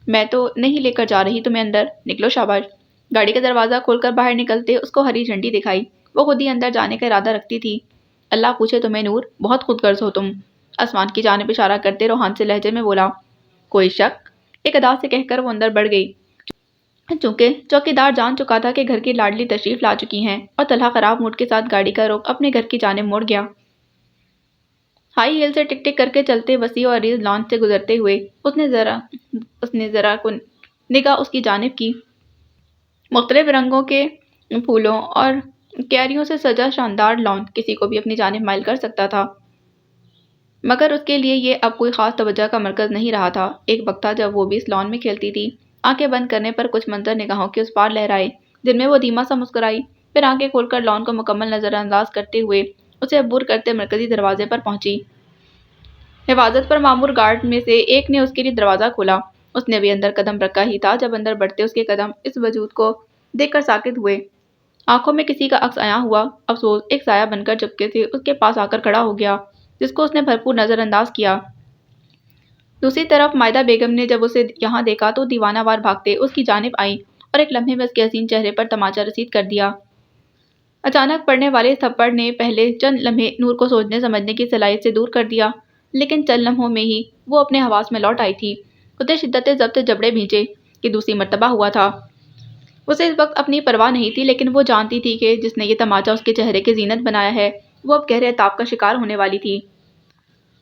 میں تو نہیں لے کر جا رہی تمہیں اندر، نکلو شاباش۔ گاڑی کا دروازہ کھول کر باہر نکلتے اس کو ہری جھنڈی دکھائی۔ وہ خود ہی اندر جانے کا ارادہ رکھتی تھی۔ اللہ پوچھے تمہیں نور، بہت خود غرض ہو تم، آسمان کی جانب اشارہ کرتے روحان سے لہجے میں بولا۔ کوئی شک؟ ایک ادا سے کہہ کر وہ اندر بڑھ گئی۔ چونکہ چوکیدار جان چکا تھا کہ گھر کی لاڈلی تشریف لا چکی ہیں، اور طلحہ خراب موڈ کے ساتھ گاڑی کا رخ اپنے گھر کی جانب موڑ گیا۔ ہائی ہیل سے ٹک ٹک کر کے چلتے وسیع اور عریض لان سے گزرتے ہوئے اس نے ذرا کو نگاہ اس کی جانب کی۔ مختلف رنگوں کے پھولوں اور کیاریوں سے سجا شاندار لان کسی کو بھی اپنی جانب مائل کر سکتا تھا، مگر اس کے لیے یہ اب کوئی خاص توجہ کا مرکز نہیں رہا تھا۔ ایک وقت تھا جب وہ بھی اس لان میں کھیلتی تھی۔ آنکھیں بند کرنے پر کچھ منظر نگاہوں کے اس پار لہرائے، جن میں وہ دھیما سا مسکرائی، پھر آنکھیں کھول کر لان کو مکمل نظر انداز کرتے ہوئے اسے عبور کرتے مرکزی دروازے پر پہنچی۔ حفاظت پر مامور گارڈ میں سے ایک نے اس کے لیے دروازہ کھولا۔ اس نے بھی اندر قدم رکھا ہی تھا جب اندر بڑھتے اس کے قدم اس وجود کو دیکھ کر ساکت ہوئے۔ آنکھوں میں کسی کا عکس عیاں ہوا۔ افسوس ایک سایہ بن کر چپکے سے اس کے پاس آ کر کھڑا ہو گیا، جس کو اس نے بھرپور نظر انداز کیا۔ دوسری طرف مائدہ بیگم نے جب اسے یہاں دیکھا تو دیوانہ وار بھاگتے اس کی جانب آئیں اور ایک لمحے میں اس کے حسین چہرے پر تماچا رسید کر دیا۔ اچانک پڑنے والے اس تھپڑ نے پہلے چند لمحے نور کو سوچنے سمجھنے کی صلاحیت سے دور کر دیا، لیکن چند لمحوں میں ہی وہ اپنے حواس میں لوٹ آئی تھی۔ اسے شدت ضبط جبڑے بھینچے کہ دوسری مرتبہ ہوا تھا۔ اسے اس وقت اپنی پرواہ نہیں تھی، لیکن وہ جانتی تھی کہ جس نے یہ تماچا اس کے چہرے کی زینت بنایا ہے وہ اب گہرے عتاب کا شکار ہونے والی تھی۔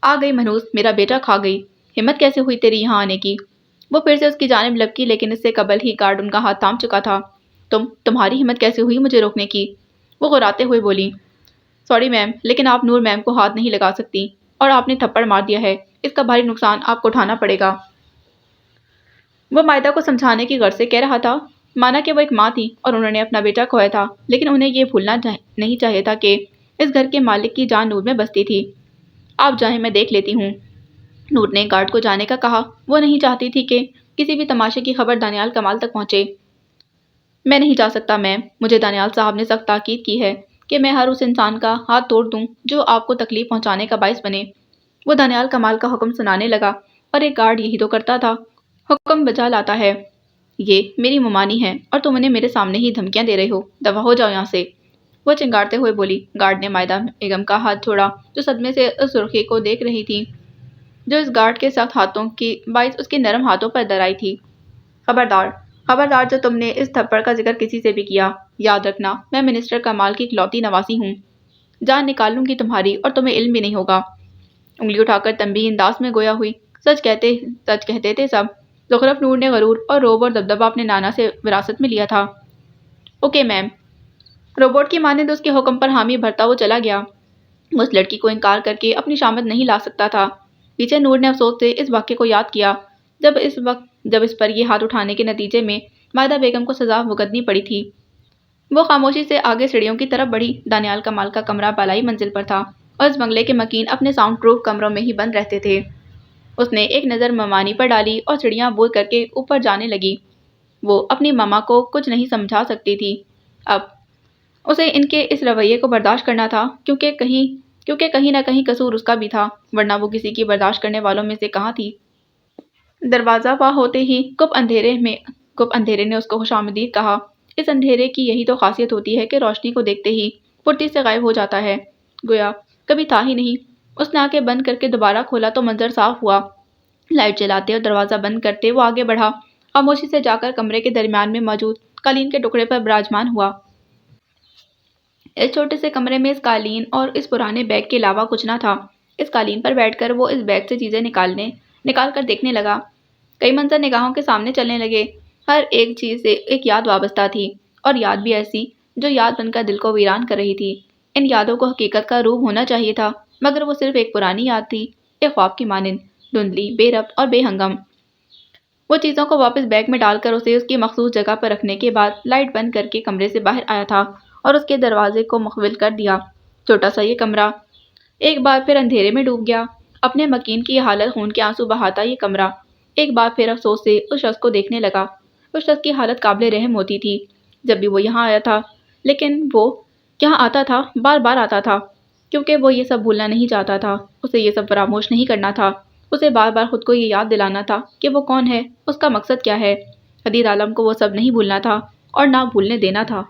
آ گئی منحوس، میرا بیٹا کھا گئی، ہمت کیسے ہوئی تیری یہاں آنے کی؟ وہ پھر سے اس کی جانب لپکی، لیکن اس سے قبل ہی گارڈ ان کا ہاتھ تھام چکا تھا۔ تمہاری ہمت کیسے ہوئی مجھے روکنے کی؟ وہ غراتے ہوئے بولی۔ سوری میم، لیکن آپ نور میم کو ہاتھ نہیں لگا سکتی، اور آپ نے تھپڑ مار دیا ہے، اس کا بھاری نقصان آپ کو اٹھانا پڑے گا۔ وہ مائدہ کو سمجھانے کی غرض سے کہہ رہا تھا، مانا کہ وہ ایک ماں تھی اور انہوں نے اپنا بیٹا کھویا تھا، لیکن انہیں یہ بھولنا نہیں چاہیے تھا کہ اس گھر کے مالک کی جان نور میں بستی تھی۔ آپ جائیں، میں دیکھ لیتی ہوں۔ نور نے گارڈ کو جانے کا کہا۔ وہ نہیں چاہتی تھی کہ کسی بھی تماشے کی خبر دانیال کمال تک پہنچے۔ میں نہیں جا سکتا میم، مجھے دانیال صاحب نے سخت تاکید کی ہے کہ میں ہر اس انسان کا ہاتھ توڑ دوں جو آپ کو تکلیف پہنچانے کا باعث بنے۔ وہ دانیال کمال کا حکم سنانے لگا، اور ایک گارڈ یہی تو کرتا تھا، حکم بجا لاتا ہے۔ یہ میری ممانی ہے اور تم انہیں میرے سامنے ہی دھمکیاں دے رہے ہو، دفع ہو جاؤ یہاں سے، وہ چنگاڑتے ہوئے بولی۔ گارڈ نے مائدہ بیگم کا ہاتھ چھوڑا، جو صدمے سے اس سرخی کو دیکھ رہی تھی جو اس گارڈ کے سخت ہاتھوں کی باعث اس کے نرم ہاتھوں پر در آئی تھی۔ خبردار، خبردار جو تم نے اس تھپڑ کا ذکر کسی سے بھی کیا، یاد رکھنا میں منسٹر کمال کی اکلوتی نواسی ہوں، جان نکال لوں گی تمہاری اور تمہیں علم بھی نہیں ہوگا۔ انگلی اٹھا کر تنبیہ انداز میں گویا ہوئی۔ سچ کہتے تھے سب، زخرف نور نے غرور اور روب اور دبدبہ اپنے نانا سے وراثت میں لیا تھا۔ اوکے میم، روبوٹ کی مانند اس کے حکم پر حامی بھرتا وہ چلا گیا۔ وہ اس لڑکی کو انکار کر کے اپنی شامت نہیں لا سکتا تھا۔ پیچھے نور نے افسوس سے اس واقعے کو یاد کیا جب اس پر یہ ہاتھ اٹھانے کے نتیجے میں مائدہ بیگم کو سزا بھگتنی پڑی تھی۔ وہ خاموشی سے آگے سیڑھیوں کی طرف بڑھی۔ دانیال کمال کا کمرہ بالائی منزل پر تھا اور اس بنگلے کے مکین اپنے ساؤنڈ پروف کمروں میں ہی بند رہتے تھے۔ اس نے ایک نظر ممانی پر ڈالی اور سیڑھیاں عبور کر کے اوپر جانے لگی۔ وہ اپنی ماما کو کچھ نہیں سمجھا سکتی تھی اب۔ اسے ان کے اس رویے کو برداشت کرنا تھا، کیونکہ کہیں نہ کہیں قصور اس کا بھی تھا، ورنہ وہ کسی کی برداشت کرنے والوں میں سے کہاں تھی۔ دروازہ وا ہوتے ہی گپ اندھیرے نے اس کو خوشامدید کہا۔ اس اندھیرے کی یہی تو خاصیت ہوتی ہے کہ روشنی کو دیکھتے ہی پھرتی سے غائب ہو جاتا ہے، گویا کبھی تھا ہی نہیں۔ اس نے آنکھیں بند کر کے دوبارہ کھولا تو منظر صاف ہوا۔ لائٹ جلاتے اور دروازہ بند کرتے وہ آگے بڑھا، خاموشی سے جا کر کمرے کے درمیان میں موجود قالین کے ٹکڑے پر براجمان ہوا۔ اس چھوٹے سے کمرے میں اس قالین اور اس پرانے بیگ کے علاوہ کچھ نہ تھا۔ اس قالین پر بیٹھ کر وہ اس بیگ سے چیزیں نکال کر دیکھنے لگا۔ کئی منظر نگاہوں کے سامنے چلنے لگے۔ ہر ایک چیز سے ایک یاد وابستہ تھی، اور یاد بھی ایسی جو یاد بن کر دل کو ویران کر رہی تھی۔ ان یادوں کو حقیقت کا روپ ہونا چاہیے تھا، مگر وہ صرف ایک پرانی یاد تھی، ایک خواب کی مانند، دھندلی، بے ربط اور بے ہنگم۔ وہ چیزوں کو واپس بیگ میں ڈال کر اسے اس کی مخصوص جگہ پر رکھنے کے بعد لائٹ بند کر کے کمرے سے باہر آیا تھا اور اس کے دروازے کو مقفل کر دیا۔ چھوٹا سا یہ کمرہ ایک بار پھر اندھیرے میں ڈوب گیا۔ اپنے مکین کی حالت خون کے آنسو بہاتا یہ کمرہ ایک بار پھر افسوس سے اس شخص کو دیکھنے لگا۔ اس شخص کی حالت قابل رحم ہوتی تھی جب بھی وہ یہاں آیا تھا، لیکن وہ یہاں آتا تھا، بار بار آتا تھا، کیونکہ وہ یہ سب بھولنا نہیں چاہتا تھا، اسے یہ سب فراموش نہیں کرنا تھا۔ اسے بار بار خود کو یہ یاد دلانا تھا کہ وہ کون ہے، اس کا مقصد کیا ہے۔ حدید عالم کو وہ سب نہیں بھولنا تھا اور نہ بھولنے دینا تھا۔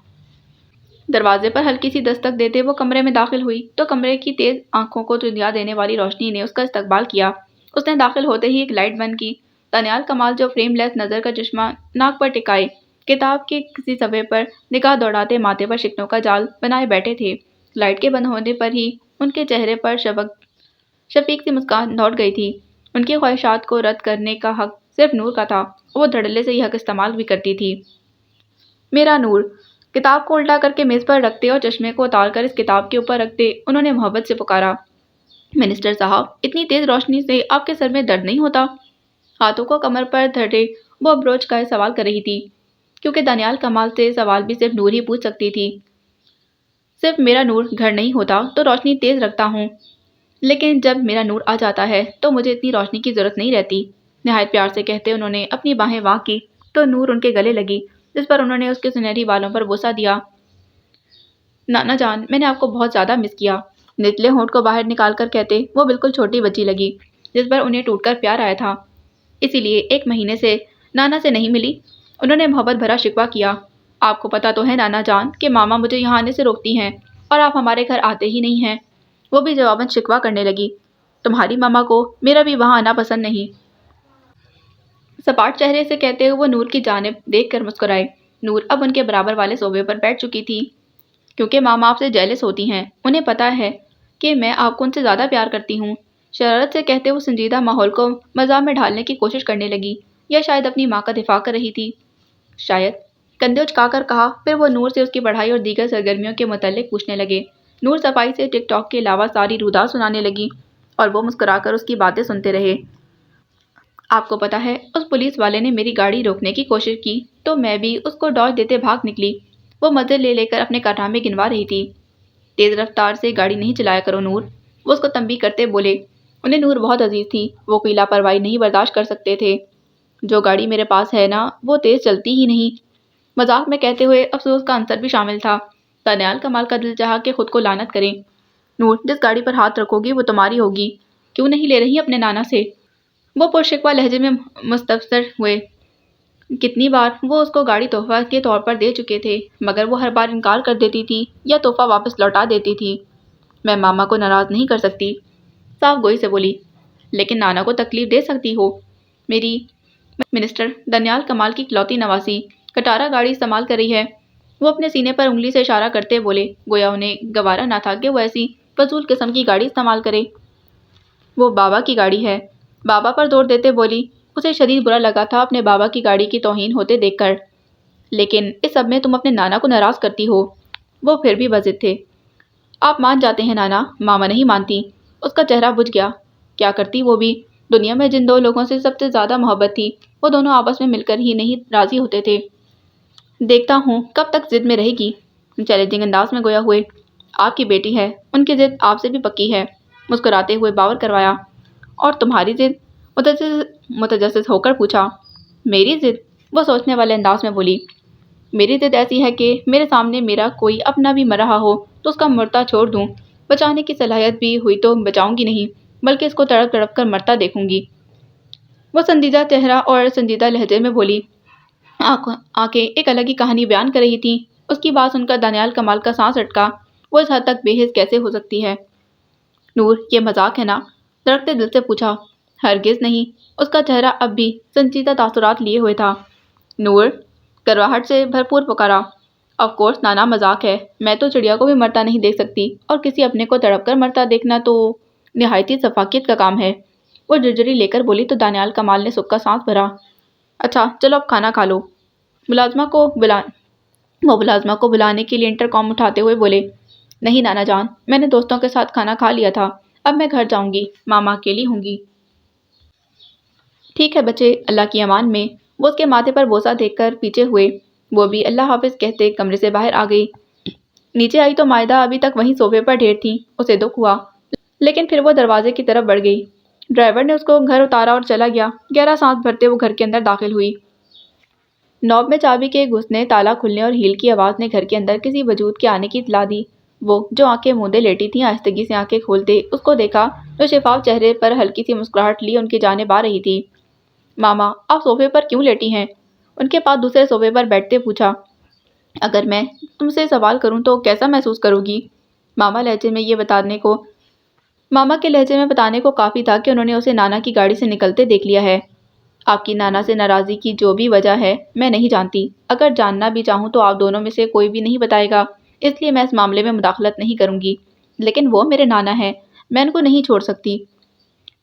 دروازے پر ہلکی سی دستک دیتے وہ کمرے میں داخل ہوئی تو کمرے کی تیز آنکھوں کو چندیا دینے والی روشنی نے اس کا استقبال کیا۔ اس نے داخل ہوتے ہی ایک لائٹ بند کی۔ دانیال کمال جو فریم لیس نظر کا چشمہ ناک پر ٹکائے کتاب کے کسی صفحے پر نگاہ دوڑاتے ماتھے پر شکنوں کا جال بنائے بیٹھے تھے۔ لائٹ کے بند ہونے پر ہی ان کے چہرے پر شفیق سی مسکان لوٹ گئی تھی۔ ان کی خواہشات کو رد کرنے کا حق صرف نور کا تھا، وہ دھڑلے سے یہ حق استعمال بھی کرتی تھی۔ میرا نور! کتاب کو الٹا کر کے میز پر رکھتے اور چشمے کو اتار کر اس کتاب کے اوپر رکھتے انہوں نے محبت سے پکارا، منسٹر صاحب، اتنی تیز روشنی سے آپ کے سر میں درد نہیں ہوتا؟ ہاتھوں کو کمر پر دھرے وہ ابروچ کا سوال کر رہی تھی، کیونکہ دانیال کمال سے سوال بھی صرف نور ہی پوچھ سکتی تھی۔ صرف میرا نور گھر نہیں ہوتا تو روشنی تیز رکھتا ہوں، لیکن جب میرا نور آ جاتا ہے تو مجھے اتنی روشنی کی ضرورت نہیں رہتی۔ نہایت پیار سے کہتے انہوں نے اپنی باہیں واں کی تو نور ان کے گلے لگی، جس پر انہوں نے اس کے سنہری بالوں پر بوسہ دیا۔ نانا جان، میں نے آپ کو بہت زیادہ مس کیا، نچلے ہونٹ کو باہر نکال کر کہتے وہ بالکل چھوٹی بچی لگی جس پر انہیں ٹوٹ کر پیار آیا تھا۔ اسی لیے 1 مہینے سے نانا سے نہیں ملی؟ انہوں نے محبت بھرا شکوہ کیا۔ آپ کو پتا تو ہے نانا جان کہ ماما مجھے یہاں آنے سے روکتی ہیں اور آپ ہمارے گھر آتے ہی نہیں ہیں۔ وہ بھی جواباً شکوہ کرنے لگی، تمہاری ماما کو میرا بھی وہاں آنا پسند نہیں۔ سپاٹ چہرے سے کہتے ہوئے وہ نور کی جانب دیکھ کر مسکرائے۔ نور اب ان کے برابر والے صوبے پر بیٹھ چکی تھی۔ کیونکہ ماما آپ سے جیلس ہوتی ہیں، انہیں پتا ہے کہ میں آپ کو ان سے زیادہ پیار کرتی ہوں، شرارت سے کہتے وہ سنجیدہ ماحول کو مزاح میں ڈھالنے کی کوشش کرنے لگی، یا شاید اپنی ماں کا دفاع کر رہی تھی۔ شاید، کندھے اچکا کر کہا۔ پھر وہ نور سے اس کی پڑھائی اور دیگر سرگرمیوں کے متعلق پوچھنے لگے۔ نور صفائی سے ٹک ٹاک کے علاوہ ساری رودا سنانے لگی اور وہ مسکرا کر اس کی باتیں سنتے رہے۔ آپ کو پتا ہے، اس پولیس والے نے میری گاڑی روکنے کی کوشش کی تو میں بھی اس کو ڈاج دیتے بھاگ نکلی۔ وہ مزے لے لے کر اپنے کارنامے گنوا رہی تھی۔ تیز رفتار سے گاڑی نہیں چلایا کرو نور، وہ اس کو تنبیہ کرتے بولے۔ انہیں نور بہت عزیز تھی، وہ کوئی لاپرواہی نہیں برداشت کر سکتے تھے۔ جو گاڑی میرے پاس ہے نا، وہ تیز چلتی ہی نہیں۔ مذاق میں کہتے ہوئے افسوس کا عنصر بھی شامل تھا۔ دانیال کمال کا دل چاہا کہ خود کو لعنت کرے۔ نور، جس گاڑی پر ہاتھ رکھو گی وہ تمہاری ہوگی، کیوں نہیں لے رہی اپنے نانا سے؟ وہ پرشکوہ لہجے میں مستفسر ہوئے۔ کتنی بار وہ اس کو گاڑی تحفہ کے طور پر دے چکے تھے، مگر وہ ہر بار انکار کر دیتی تھی یا تحفہ واپس لوٹا دیتی تھی۔ میں ماما کو ناراض نہیں کر سکتی، صاف گوئی سے بولی، لیکن نانا کو تکلیف دے سکتی ہو۔ میری منسٹر دانیال کمال کی اکلوتی نواسی کٹارا گاڑی استعمال کر رہی ہے۔ وہ اپنے سینے پر انگلی سے اشارہ کرتے بولے، گویا انہیں گوارا نہ تھا کہ وہ ایسی فضول قسم کی گاڑی استعمال کرے۔ وہ بابا کی گاڑی ہے۔ بابا پر زور دیتے بولی۔ اسے شدید برا لگا تھا اپنے بابا کی گاڑی کی توہین ہوتے دیکھ کر۔ لیکن اس سب میں تم اپنے نانا کو ناراض کرتی ہو۔ وہ پھر بھی بضد تھے۔ آپ مان جاتے ہیں نانا، ماما نہیں مانتی۔ اس کا چہرہ بجھ گیا۔ کیا کرتی وہ بھی؟ دنیا میں جن 2 لوگوں سے سب سے زیادہ محبت تھی، وہ دونوں آپس میں مل کر ہی نہیں راضی ہوتے تھے۔ دیکھتا ہوں کب تک ضد میں رہے گی۔ چیلنجنگ انداز میں گویا ہوئے۔ آپ کی بیٹی ہے، ان کی ضد آپ سے بھی پکی ہے، مسکراتے ہوئے باور کروایا۔ اور تمہاری ضد؟ متجسس ہو کر پوچھا۔ میری ضد؟ وہ سوچنے والے انداز میں بولی۔ میری ضد ایسی ہے کہ میرے سامنے میرا کوئی اپنا بھی مر رہا ہو تو اس کا مردہ چھوڑ دوں، بچانے کی صلاحیت بھی ہوئی تو بچاؤں گی نہیں، بلکہ اس کو تڑپ تڑپ کر مرتا دیکھوں گی۔ وہ سنجیدہ چہرہ اور سنجیدہ لہجے میں بولی۔ آنکھیں ایک الگ ہی کہانی بیان کر رہی تھیں۔ اس کی بات سن کر دانیال کمال کا سانس اٹکا۔ وہ اس حد تک بے حس کیسے ہو سکتی ہے؟ نور، یہ مذاق ہے نا؟ دھڑکتے دل سے پوچھا۔ ہرگز نہیں۔ اس کا چہرہ اب بھی سنجیدہ تاثرات لیے ہوئے تھا۔ نور، کڑواہٹ سے بھرپور پکارا۔ آف کورس نانا، مذاق ہے۔ میں تو چڑیا کو بھی مرتا نہیں دیکھ سکتی، اور کسی اپنے کو تڑپ کر مرتا دیکھنا تو نہایتی سفاکیت کا کام ہے۔ وہ جرجری لے کر بولی تو دانیال کمال نے سکھ کا سانس بھرا۔ اچھا چلو اب کھانا کھا لو۔ وہ ملازمہ کو بلانے کے لیے انٹر کام اٹھاتے ہوئے بولے۔ نہیں نانا جان، میں نے دوستوں کے ساتھ کھانا کھا لیا تھا، اب میں گھر جاؤں گی، ماما اکیلی ہوں گی۔ ٹھیک ہے بچے، اللہ کی امان میں۔ وہ اس کے ماتھے پر بوسہ دیکھ کر پیچھے ہوئے۔ وہ بھی اللہ حافظ کہتے کمرے سے باہر آ گئی۔ نیچے آئی تو مائدہ ابھی تک وہیں صوفے پر ڈھیر تھی۔ اسے دکھ ہوا، لیکن پھر وہ دروازے کی طرف بڑھ گئی۔ ڈرائیور نے اس کو گھر اتارا اور چلا گیا۔ گہرا سانس بھرتے وہ گھر کے اندر داخل ہوئی۔ نوب میں چابی کے گھسنے، تالا کھلنے اور ہیل کی آواز نے گھر کے اندر کسی وجود کے آنے کی اطلاع دی۔ وہ جو آنکھیں موندے لیٹی تھیں آہستگی سے آنکھیں کھولتے اس کو دیکھا جو شفاف چہرے پر ہلکی سی مسکراہٹ لی ان کی جانب آ رہی تھی۔ ماما آپ صوفے پر کیوں لیٹی ہیں؟ ان کے پاس دوسرے صوفے پر بیٹھتے پوچھا۔ اگر میں تم سے سوال کروں تو کیسا محسوس کرو گی؟ ماما کے لہجے میں بتانے کو کافی تھا کہ انہوں نے اسے نانا کی گاڑی سے نکلتے دیکھ لیا ہے۔ آپ کی نانا سے ناراضی کی جو بھی وجہ ہے میں نہیں جانتی، اگر جاننا بھی چاہوں تو آپ دونوں میں سے کوئی بھی نہیں بتائے گا، اس لیے میں اس معاملے میں مداخلت نہیں کروں گی، لیکن وہ میرے نانا ہیں، میں ان کو نہیں چھوڑ سکتی۔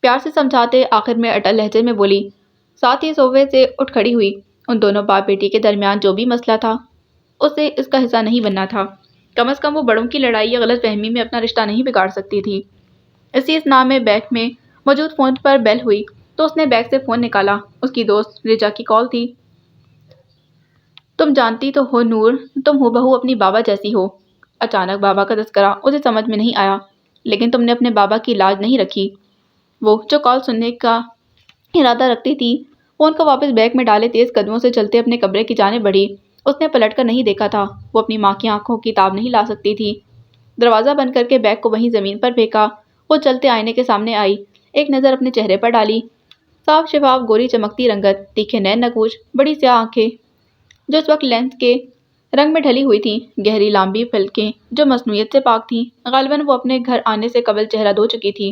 پیار سے سمجھاتے آخر میں اٹل لہجے میں بولی۔ ساتھ ہی صوفے سے اٹھ کھڑی ہوئی۔ ان دونوں باپ بیٹی کے درمیان جو بھی مسئلہ تھا اسے اس کا حصہ نہیں بننا تھا، کم از کم وہ بڑوں کی لڑائی یا غلط فہمی میں اپنا رشتہ نہیں بگاڑ سکتی تھی۔ اسی اسنا میں بیگ میں موجود فون پر بیل ہوئی تو اس نے بیگ سے فون نکالا۔ اس کی دوست رجا کی کال تھی۔ تم جانتی تو ہو نور، تم ہو بہو اپنی بابا جیسی ہو۔ اچانک بابا کا تذکرہ اسے سمجھ میں نہیں آیا، لیکن تم نے اپنے بابا کی لاج نہیں رکھی۔ وہ جو کال سننے کا ارادہ رکھتی تھی فون کو واپس بیگ میں ڈالے تیز قدموں سے چلتے اپنے کمرے کی جانب بڑھی۔ اس نے پلٹ کر نہیں دیکھا تھا، وہ اپنی ماں کی آنکھوں کی تاب نہیں لا سکتی تھی۔ دروازہ بند کر کے بیگ کو وہیں زمین پر پھینکا، وہ چلتے آئینے کے سامنے آئی، ایک نظر اپنے چہرے پر ڈالی۔ صاف شفاف گوری چمکتی رنگت، تیکھے نین نکوش، بڑی سیاہ آنکھیں جو اس وقت لینس کے رنگ میں ڈھلی ہوئی تھیں، گہری لامبی پلکیں جو مصنوعیت سے پاک تھیں، غالباً وہ اپنے گھر آنے سے قبل چہرہ دھو چکی تھی۔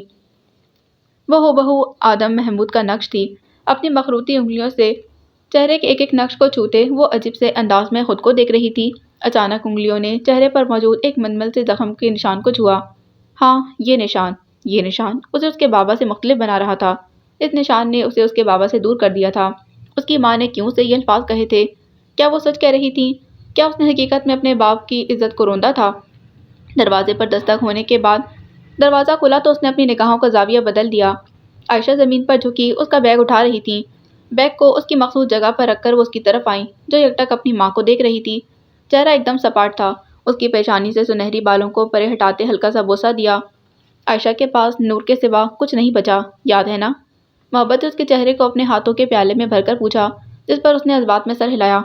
وہ ہو بہو آدم محمود کا نقش تھی۔ اپنی مخروطی انگلیوں سے چہرے کے ایک ایک نقش کو چھوتے وہ عجیب سے انداز میں خود کو دیکھ رہی تھی۔ اچانک انگلیوں نے چہرے پر موجود ایک ململ سے زخم کے نشان کو چھوا۔ ہاں یہ نشان اسے اس کے بابا سے مختلف بنا رہا تھا۔ اس نشان نے اسے اس کے بابا سے دور کر دیا تھا۔ اس کی ماں نے کیوں سے یہ الفاظ کہے تھے؟ کیا وہ سچ کہہ رہی تھی؟ کیا اس نے حقیقت میں اپنے باپ کی عزت کو روندا تھا؟ دروازے پر دستک ہونے کے بعد دروازہ کھلا تو اس نے اپنی نگاہوں کا زاویہ بدل دیا۔ عائشہ زمین پر جھکی اس کا بیگ اٹھا رہی تھیں۔ بیگ کو اس کی مخصوص جگہ پر رکھ کر وہ اس کی طرف آئیں جو یکٹک اپنی ماں کو دیکھ رہی تھی۔ چہرہ ایک دم سپاٹ تھا۔ اس کی پیشانی سے سنہری بالوں کو پرے ہٹاتے ہلکا سا بوسہ دیا۔ عائشہ کے پاس نور کے سوا کچھ نہیں بچا، یاد ہے نا؟ محبت سے اس کے چہرے کو اپنے ہاتھوں کے پیالے میں بھر کر پوچھا، جس پر اس نے جذبات میں سر ہلایا۔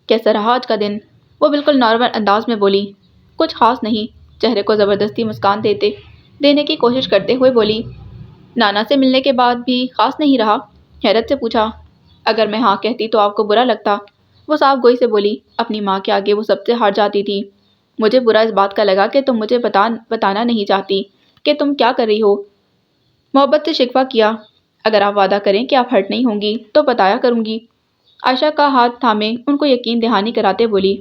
کیسا رہا آج کا دن؟ وہ بالکل نارمل انداز میں بولی۔ کچھ خاص نہیں، چہرے کو زبردستی مسکان دینے کی کوشش کرتے ہوئے بولی۔ نانا سے ملنے کے بعد بھی خاص نہیں رہا؟ حیرت سے پوچھا۔ اگر میں ہاں کہتی تو آپ کو برا لگتا، وہ صاف گوئی سے بولی۔ اپنی ماں کے آگے وہ سب سے ہار جاتی تھی۔ مجھے برا اس بات کا لگا کہ تم مجھے بتانا نہیں چاہتی کہ تم کیا کر رہی ہو۔ محبت سے شکوہ کیا۔ اگر آپ وعدہ کریں کہ آپ ہرٹ نہیں ہوں گی تو بتایا کروں گی۔ عائشہ کا ہاتھ تھامے ان کو یقین دہانی کراتے بولی۔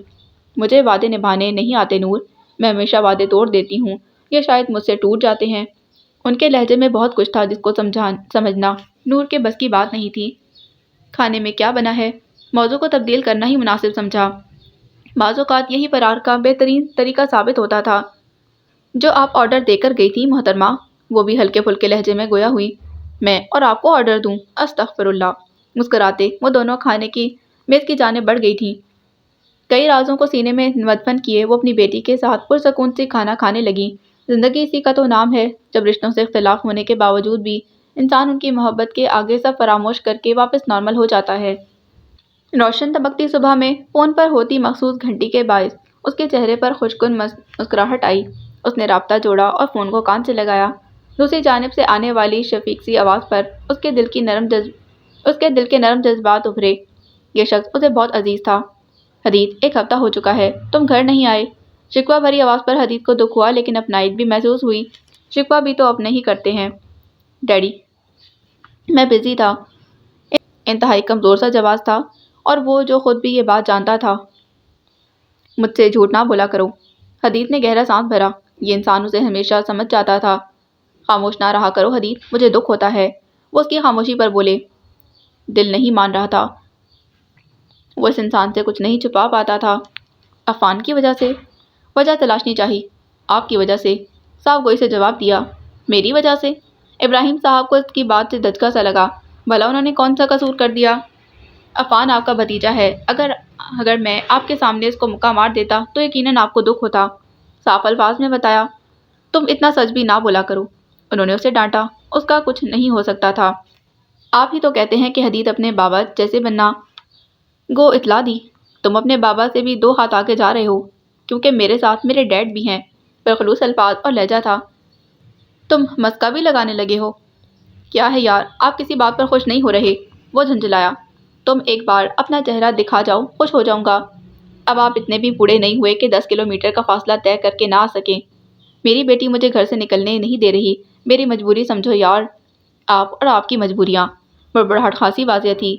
مجھے وعدے نبھانے نہیں آتے نور، میں ہمیشہ وعدے توڑ دیتی ہوں یا شاید مجھ سے ٹوٹ جاتے ہیں۔ ان کے لہجے میں بہت کچھ تھا جس کو سمجھنا نور کے بس کی بات نہیں تھی۔ کھانے میں کیا بنا ہے؟ موضوع کو تبدیل کرنا ہی مناسب سمجھا۔ بعض اوقات یہی فرار کا بہترین طریقہ ثابت ہوتا تھا۔ جو آپ آرڈر دے کر گئی تھی محترمہ، وہ بھی ہلکے پھلکے لہجے میں گویا ہوئی۔ میں اور آپ کو آرڈر دوں؟ استغفر اللہ۔ مسکراتے وہ دونوں کھانے کی میز کی جانب بڑھ گئی تھیں۔ کئی رازوں کو سینے میں مدفن کیے وہ اپنی بیٹی کے ساتھ پرسکون سے کھانا کھانے لگیں۔ زندگی اسی کا تو نام ہے، جب رشتوں سے اختلاف ہونے کے باوجود بھی انسان ان کی محبت کے آگے سب فراموش کر کے واپس نارمل ہو جاتا ہے۔ روشن تمکتی صبح میں فون پر ہوتی مخصوص گھنٹی کے باعث اس کے چہرے پر خوشگن مسکراہٹ آئی۔ اس نے رابطہ جوڑا اور فون کو کان سے لگایا۔ دوسری جانب سے آنے والی شفیق سی آواز پر اس کے دل کے نرم جذبات ابھرے۔ یہ شخص اسے بہت عزیز تھا۔ حدید، ایک ہفتہ ہو چکا ہے، تم گھر نہیں آئے۔ شکوہ بھری آواز پر حدید کو دکھ ہوا لیکن اپنائیت بھی محسوس ہوئی۔ شکوہ بھی تو اپنے ہی کرتے ہیں۔ ڈیڈی، میں بزی تھا۔ انتہائی کمزور سا جواز تھا، اور وہ جو خود بھی یہ بات جانتا تھا۔ مجھ سے جھوٹ نہ بولا کرو۔ حدید نے گہرا سانس بھرا۔ یہ انسان اسے ہمیشہ سمجھ جاتا تھا۔ خاموش نہ رہا کرو حدید، مجھے دکھ ہوتا ہے، وہ اس کی خاموشی پر بولے۔ دل نہیں مان رہا تھا۔ وہ اس انسان سے کچھ نہیں چھپا پاتا تھا۔ عفان کی وجہ سے؟ وجہ تلاشنی چاہی۔ آپ کی وجہ سے، صاف گوئی سے جواب دیا۔ میری وجہ سے؟ ابراہیم صاحب کو اس کی بات سے دھچکا سا لگا۔ بھلا انہوں نے کون سا قصور کر دیا؟ عفان آپ کا بھتیجا ہے، اگر میں آپ کے سامنے اس کو مکہ مار دیتا تو یقیناً آپ کو دکھ ہوتا۔ صاف الفاظ میں بتایا۔ تم اتنا سچ بھی نہ بولا کرو، انہوں نے اسے ڈانٹا۔ اس کا کچھ نہیں ہو سکتا تھا۔ آپ ہی تو کہتے ہیں کہ حدید اپنے بابا جیسے بننا۔ گو اطلاع دی۔ تم اپنے بابا سے بھی 2 ہاتھ آگے جا رہے ہو، کیونکہ میرے ساتھ میرے ڈیڈ بھی ہیں۔ پر خلوص الفاظ اور لہجہ تھا۔ تم مسکا بھی لگانے لگے ہو؟ کیا ہے یار، آپ کسی بات پر خوش نہیں ہو رہے؟ وہ جھنجھلایا۔ تم ایک بار اپنا چہرہ دکھا جاؤ، خوش ہو جاؤں گا۔ اب آپ اتنے بھی بوڑھے نہیں ہوئے کہ 10 کلومیٹر کا فاصلہ طے کر کے نہ آ سکیں۔ میری بیٹی مجھے گھر سے نکلنے نہیں دے رہی، میری مجبوری سمجھو یار۔ آپ اور آپ کی مجبوریاں۔ بڑبڑاہٹ خاصی واضح تھی۔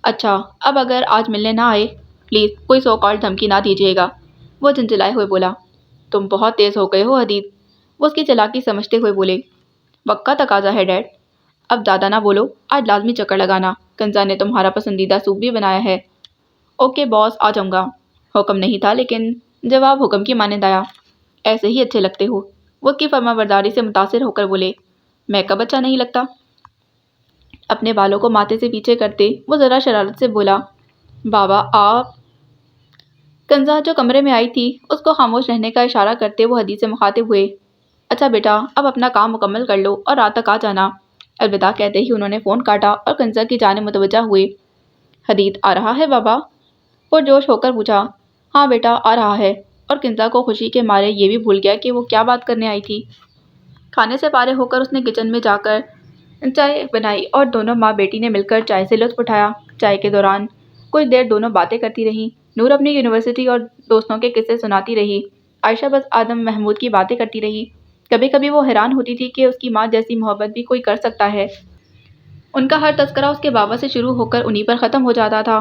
اچھا، اب اگر آج ملنے نہ آئے، پلیز کوئی سو کال دھمکی نہ دیجیے گا، وہ جھنجھلائے ہوئے بولا۔ تم بہت تیز ہو گئے ہو حدید، وہ اس کی چالاکی سمجھتے ہوئے بولے۔ وقت کا تقاضا ہے ڈیڈ، اب زیادہ نہ بولو، آج لازمی چکر لگانا، کنزا نے تمہارا پسندیدہ سوپ بھی بنایا ہے۔ اوکے باس، آ جاؤں گا۔ حکم نہیں تھا لیکن جواب حکم کی مانند آیا۔ ایسے ہی اچھے لگتے ہو، وہ اس کی فرما برداری سے متاثر ہو کر بولے۔ میں کب اچھا نہیں لگتا؟ اپنے بالوں کو ماتھے سے پیچھے کرتے وہ ذرا شرارت سے بولا۔ بابا آپ۔ کنزا جو کمرے میں آئی تھی اس کو خاموش رہنے کا اشارہ کرتے وہ حدید سے مخاطب ہوئے۔ اچھا بیٹا، اب اپنا کام مکمل کر لو اور رات تک آ جانا۔ الوداع کہتے ہی انہوں نے فون کاٹا اور کنزا کی جانب متوجہ ہوئے۔ حدید آ رہا ہے بابا؟ پرجوش ہو کر پوچھا۔ ہاں بیٹا، آ رہا ہے، اور کنزا کو خوشی کے مارے یہ بھی بھول گیا کہ وہ کیا بات کرنے آئی تھی۔ کھانے سے فارغ ہو کر اس نے کچن میں جا کر چائے بنائی اور دونوں ماں بیٹی نے مل کر چائے سے لطف اٹھایا۔ چائے کے دوران کچھ دیر دونوں باتیں کرتی رہیں۔ نور اپنی یونیورسٹی اور دوستوں کے قصے سناتی رہی۔ عائشہ بس آدم محمود کی باتیں کرتی رہی۔ کبھی کبھی وہ حیران ہوتی تھی کہ اس کی ماں جیسی محبت بھی کوئی کر سکتا ہے۔ ان کا ہر تذکرہ اس کے بابا سے شروع ہو کر انہی پر ختم ہو جاتا تھا۔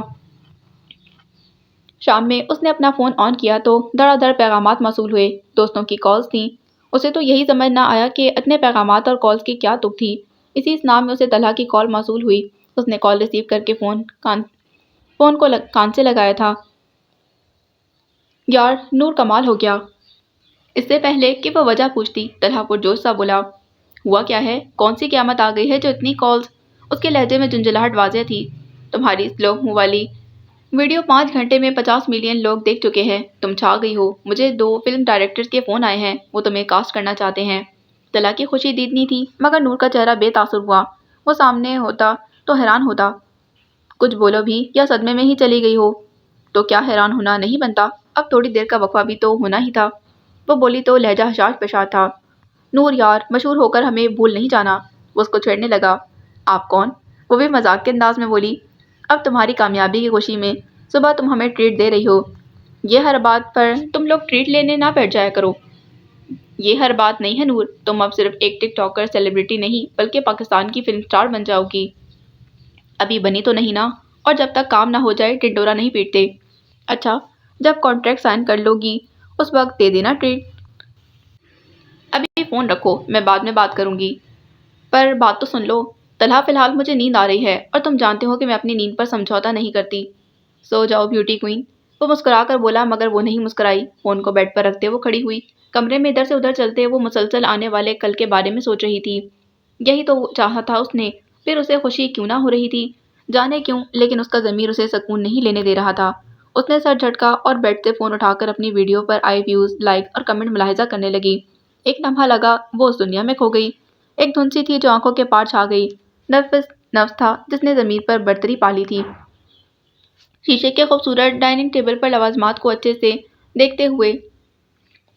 شام میں اس نے اپنا فون آن کیا تو دڑا دڑ پیغامات موصول ہوئے۔ دوستوں کی کالز تھیں۔ اسے تو یہی سمجھ نہ آیا کہ اتنے پیغامات اور کالز کی کیا تک تھی۔ اسی اسنا میں اسے طلحہ کی کال موصول ہوئی۔ اس نے کال ریسیو کر کے فون کو کان سے لگایا تھا۔ یار نور کمال ہو گیا۔ اس سے پہلے کہ وہ وجہ پوچھتی طلحہ پرجوش سا بولا۔ ہوا کیا ہے؟ کون سی قیامت آ گئی ہے جو اتنی کالز؟ اس کے لہجے میں جھنجھلاہٹ واضح تھی۔ تمہاری سلو منہ والی ویڈیو 5 گھنٹے میں 50 ملین لوگ دیکھ چکے ہیں، تم چھا گئی ہو۔ مجھے 2 فلم ڈائریکٹرز کے فون آئے ہیں، وہ تمہیں کاسٹ کرنا چاہتے ہیں۔ طلحہ کی خوشی دیدنی تھی مگر نور کا چہرہ بے تاثر ہوا۔ وہ سامنے ہوتا تو حیران ہوتا، کچھ بولو بھی یا صدمے میں ہی چلی گئی ہو تو کیا حیران ہونا نہیں بنتا؟ اب تھوڑی دیر کا وقفہ بھی تو ہونا ہی تھا۔ وہ بولی تو لہجہ حشاش پشاش تھا۔ نور یار، مشہور ہو کر ہمیں بھول نہیں جانا۔ وہ اس کو چھیڑنے لگا۔ آپ کون؟ وہ بھی مذاق کے انداز میں بولی۔ اب تمہاری کامیابی کی خوشی میں صبح تم ہمیں ٹریٹ دے رہی ہو، یہ ہر بات پر تم لوگ ٹریٹ لینے نہ بیٹھ جایا کرو۔ یہ ہر بات نہیں ہے نور، تم اب صرف ایک ٹک ٹاکر سیلیبریٹی نہیں بلکہ پاکستان کی فلم سٹار بن جاؤ گی۔ ابھی بنی تو نہیں نا؟ اور جب تک کام نہ ہو جائے ٹنڈورا نہیں پیٹتے۔ اچھا، جب کانٹریکٹ سائن کر لو گی اس وقت دے دینا ٹریٹ۔ ابھی فون رکھو، میں بعد میں بات کروں گی۔ پر بات تو سن لو طلحہ، فی الحال مجھے نیند آ رہی ہے اور تم جانتے ہو کہ میں اپنی نیند پر سمجھوتا نہیں کرتی۔ سو جاؤ بیوٹی کوئن، وہ مسکرا کر بولا مگر وہ نہیں مسکرائی۔ فون کو بیڈ پر رکھتے وہ کھڑی ہوئی۔ کمرے میں ادھر سے ادھر چلتے وہ مسلسل آنے والے کل کے بارے میں سوچ رہی تھی۔ یہی تو چاہا تھا اس نے، پھر اسے خوشی کیوں نہ ہو رہی تھی، جانے کیوں، لیکن اس کا ضمیر اسے سکون نہیں لینے دے رہا تھا۔ اس نے سر جھٹکا اور بیڈ سے فون اٹھا کر اپنی ویڈیو پر آئے ویوز، لائک اور کمنٹ ملاحظہ کرنے لگی۔ ایک لمحہ لگا وہ اس دنیا میں کھو گئی۔ ایک دھن سی تھی جو آنکھوں کے پار چھا گئی۔ نفس تھا جس نے ضمیر پر برتری پالی تھی۔ شیشے کے خوبصورت ڈائننگ ٹیبل پر لوازمات کو اچھے سے دیکھتے ہوئے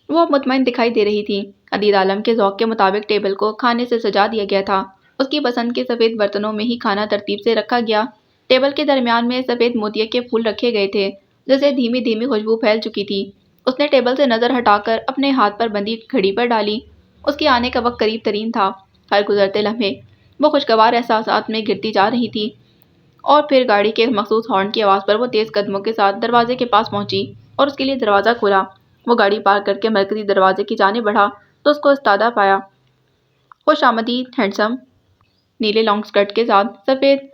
وہ مطمئن دکھائی دے رہی تھی۔ حدید عالم کے ذوق کے مطابق ٹیبل کو کھانے سے سجا دیا گیا تھا۔ اس کی پسند کے سفید برتنوں میں ہی کھانا ترتیب سے رکھا گیا۔ ٹیبل کے درمیان میں سفید موتیے کے پھول رکھے گئے تھے جسے دھیمی دھیمی خوشبو پھیل چکی تھی۔ اس نے ٹیبل سے نظر ہٹا کر اپنے ہاتھ پر بندھی گھڑی پر ڈالی۔ اس کے آنے کا وقت قریب ترین تھا۔ ہر گزرتے لمحے وہ خوشگوار احساسات میں گرتی جا رہی تھی۔ اور پھر گاڑی کے مخصوص ہارن کی آواز پر وہ تیز قدموں کے ساتھ دروازے کے پاس پہنچی اور اس کے لیے دروازہ کھولا۔ وہ گاڑی پارک کر کے مرکزی دروازے کی جانب بڑھا تو اس کو استادہ پایا۔ خوش آمدید ہینڈسم، نیلے لانگ سکرٹ کے ساتھ سفید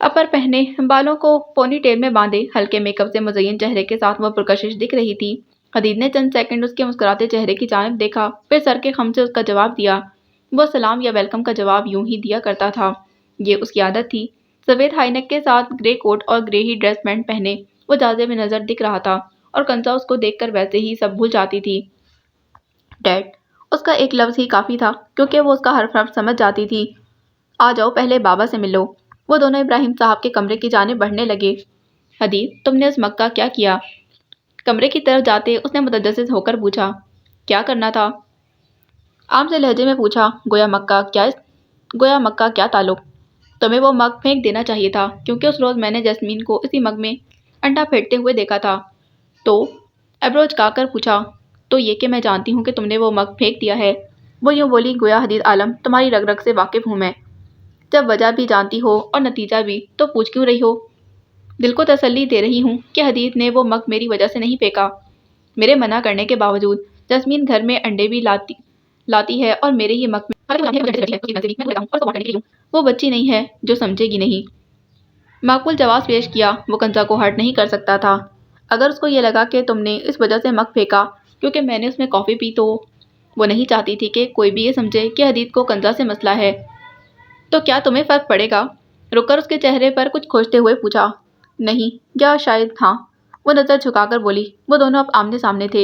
اپر پہنے، بالوں کو پونی ٹیل میں باندھے، ہلکے میک اپ سے مزین چہرے کے ساتھ وہ پرکشش دکھ رہی تھی۔ حدید نے چند سیکنڈ اس کے مسکراتے چہرے کی جانب دیکھا، پھر سر کے خم سے اس کا جواب دیا۔ وہ سلام یا ویلکم کا جواب یوں ہی دیا کرتا تھا، یہ اس کی عادت تھی۔ سفید ہائی نیک کے ساتھ گرے کوٹ اور گرے ہی ڈریس پینٹ پہنے وہ جازے میں نظر دکھ رہا تھا اور کنزا اس کو دیکھ کر ویسے ہی سب بھول جاتی تھی۔ ڈیڈ، اس کا ایک لفظ ہی کافی تھا کیونکہ وہ اس کا ہر حرف سمجھ جاتی تھی۔ آ جاؤ پہلے بابا سے ملو۔ وہ دونوں ابراہیم صاحب کے کمرے کی جانب بڑھنے لگے۔ حدید، تم نے اس مگ کا کیا کیا؟ کمرے کی طرف جاتے اس نے متجسس ہو کر پوچھا۔ کیا کرنا تھا؟ عام سے لہجے میں پوچھا۔ گویا مکہ کیا تعلق؟ تمہیں وہ مگ پھینک دینا چاہیے تھا، کیونکہ اس روز میں نے جیسمین کو اسی مگ میں انڈا پھینکتے ہوئے دیکھا تھا۔ تو ابرو چکا کر پوچھا۔ تو یہ کہ میں جانتی ہوں کہ تم نے وہ مگ پھینک دیا ہے۔ وہ یوں بولی گویا حدید عالم تمہاری رگ رگ سے واقف ہوں میں۔ جب وجہ بھی جانتی ہو اور نتیجہ بھی، تو پوچھ کیوں رہی ہو؟ دل کو تسلی دے رہی ہوں کہ حدید نے وہ مگ میری وجہ سے نہیں پھینکا۔ میرے منع کرنے کے باوجود جیسمین گھر میں انڈے بھی لاتی ہے اور میرے ہی مگ میں وہ بچی نہیں ہے جو سمجھے گی نہیں۔ معقول جواز پیش کیا۔ وہ کنزا کو ہرٹ نہیں کر سکتا تھا۔ اگر اس کو یہ لگا کہ تم نے اس وجہ سے مگ پھینکا کیونکہ میں نے اس میں کافی پی، تو وہ نہیں چاہتی تھی کہ کوئی بھی یہ سمجھے کہ حدید کو کنزا سے مسئلہ ہے۔ تو کیا تمہیں فرق پڑے گا؟ رک کر اس کے چہرے پر کچھ کھوجتے ہوئے پوچھا۔ نہیں، یا شاید ہاں۔ وہ نظر جھکا کر بولی۔ وہ دونوں اب آمنے سامنے تھے۔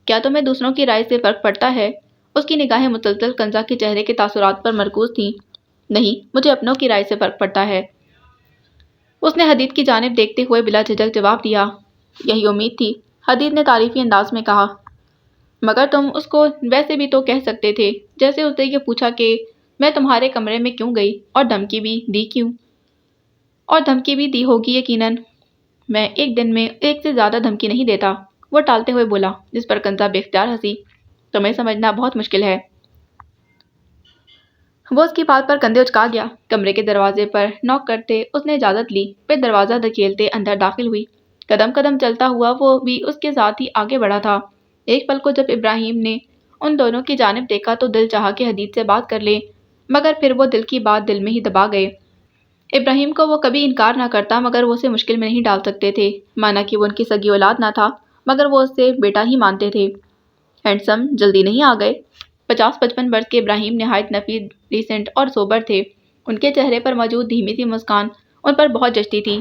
کیا تمہیں دوسروں کی رائے سے فرق پڑتا ہے؟ اس کی نگاہیں مسلسل کنزا کے چہرے کے تاثرات پر مرکوز تھیں۔ نہیں، مجھے اپنوں کی رائے سے فرق پڑتا ہے۔ اس نے حدید کی جانب دیکھتے ہوئے بلا جھجک جواب دیا۔ یہی امید تھی، حدید نے تعریفی انداز میں کہا۔ مگر تم اس کو ویسے بھی تو کہہ سکتے تھے، جیسے اس نے یہ پوچھا کہ میں تمہارے کمرے میں کیوں گئی اور دھمکی بھی دی کیوں؟ اور دھمکی بھی دی ہوگی یقیناً۔ میں ایک دن میں ایک سے زیادہ دھمکی نہیں دیتا، وہ ٹالتے ہوئے بولا، جس پر کنزا بے اختیار ہنسی۔ تمہیں سمجھنا بہت مشکل ہے۔ وہ اس کی بات پر کندھے اچکا گیا۔ کمرے کے دروازے پر نوک کرتے اس نے اجازت لی، پھر دروازہ دھکیلتے اندر داخل ہوئی۔ قدم قدم چلتا ہوا وہ بھی اس کے ساتھ ہی آگے بڑھا تھا۔ ایک پل کو جب ابراہیم نے ان دونوں کی جانب دیکھا تو دل چاہا کہ حدید سے بات کر لے، مگر پھر وہ دل کی بات دل میں ہی دبا گئے۔ ابراہیم کو وہ کبھی انکار نہ کرتا، مگر وہ اسے مشکل میں نہیں ڈال سکتے تھے۔ مانا کہ وہ ان کی سگی اولاد نہ تھا، مگر وہ اسے بیٹا ہی مانتے تھے۔ ہینڈسم جلدی نہیں آ گئے؟ 50-55 برس کے ابراہیم نہایت نفیس، ڈیسنٹ اور سوبر تھے۔ ان کے چہرے پر موجود دھیمی سی مسکان ان پر بہت جچتی تھی۔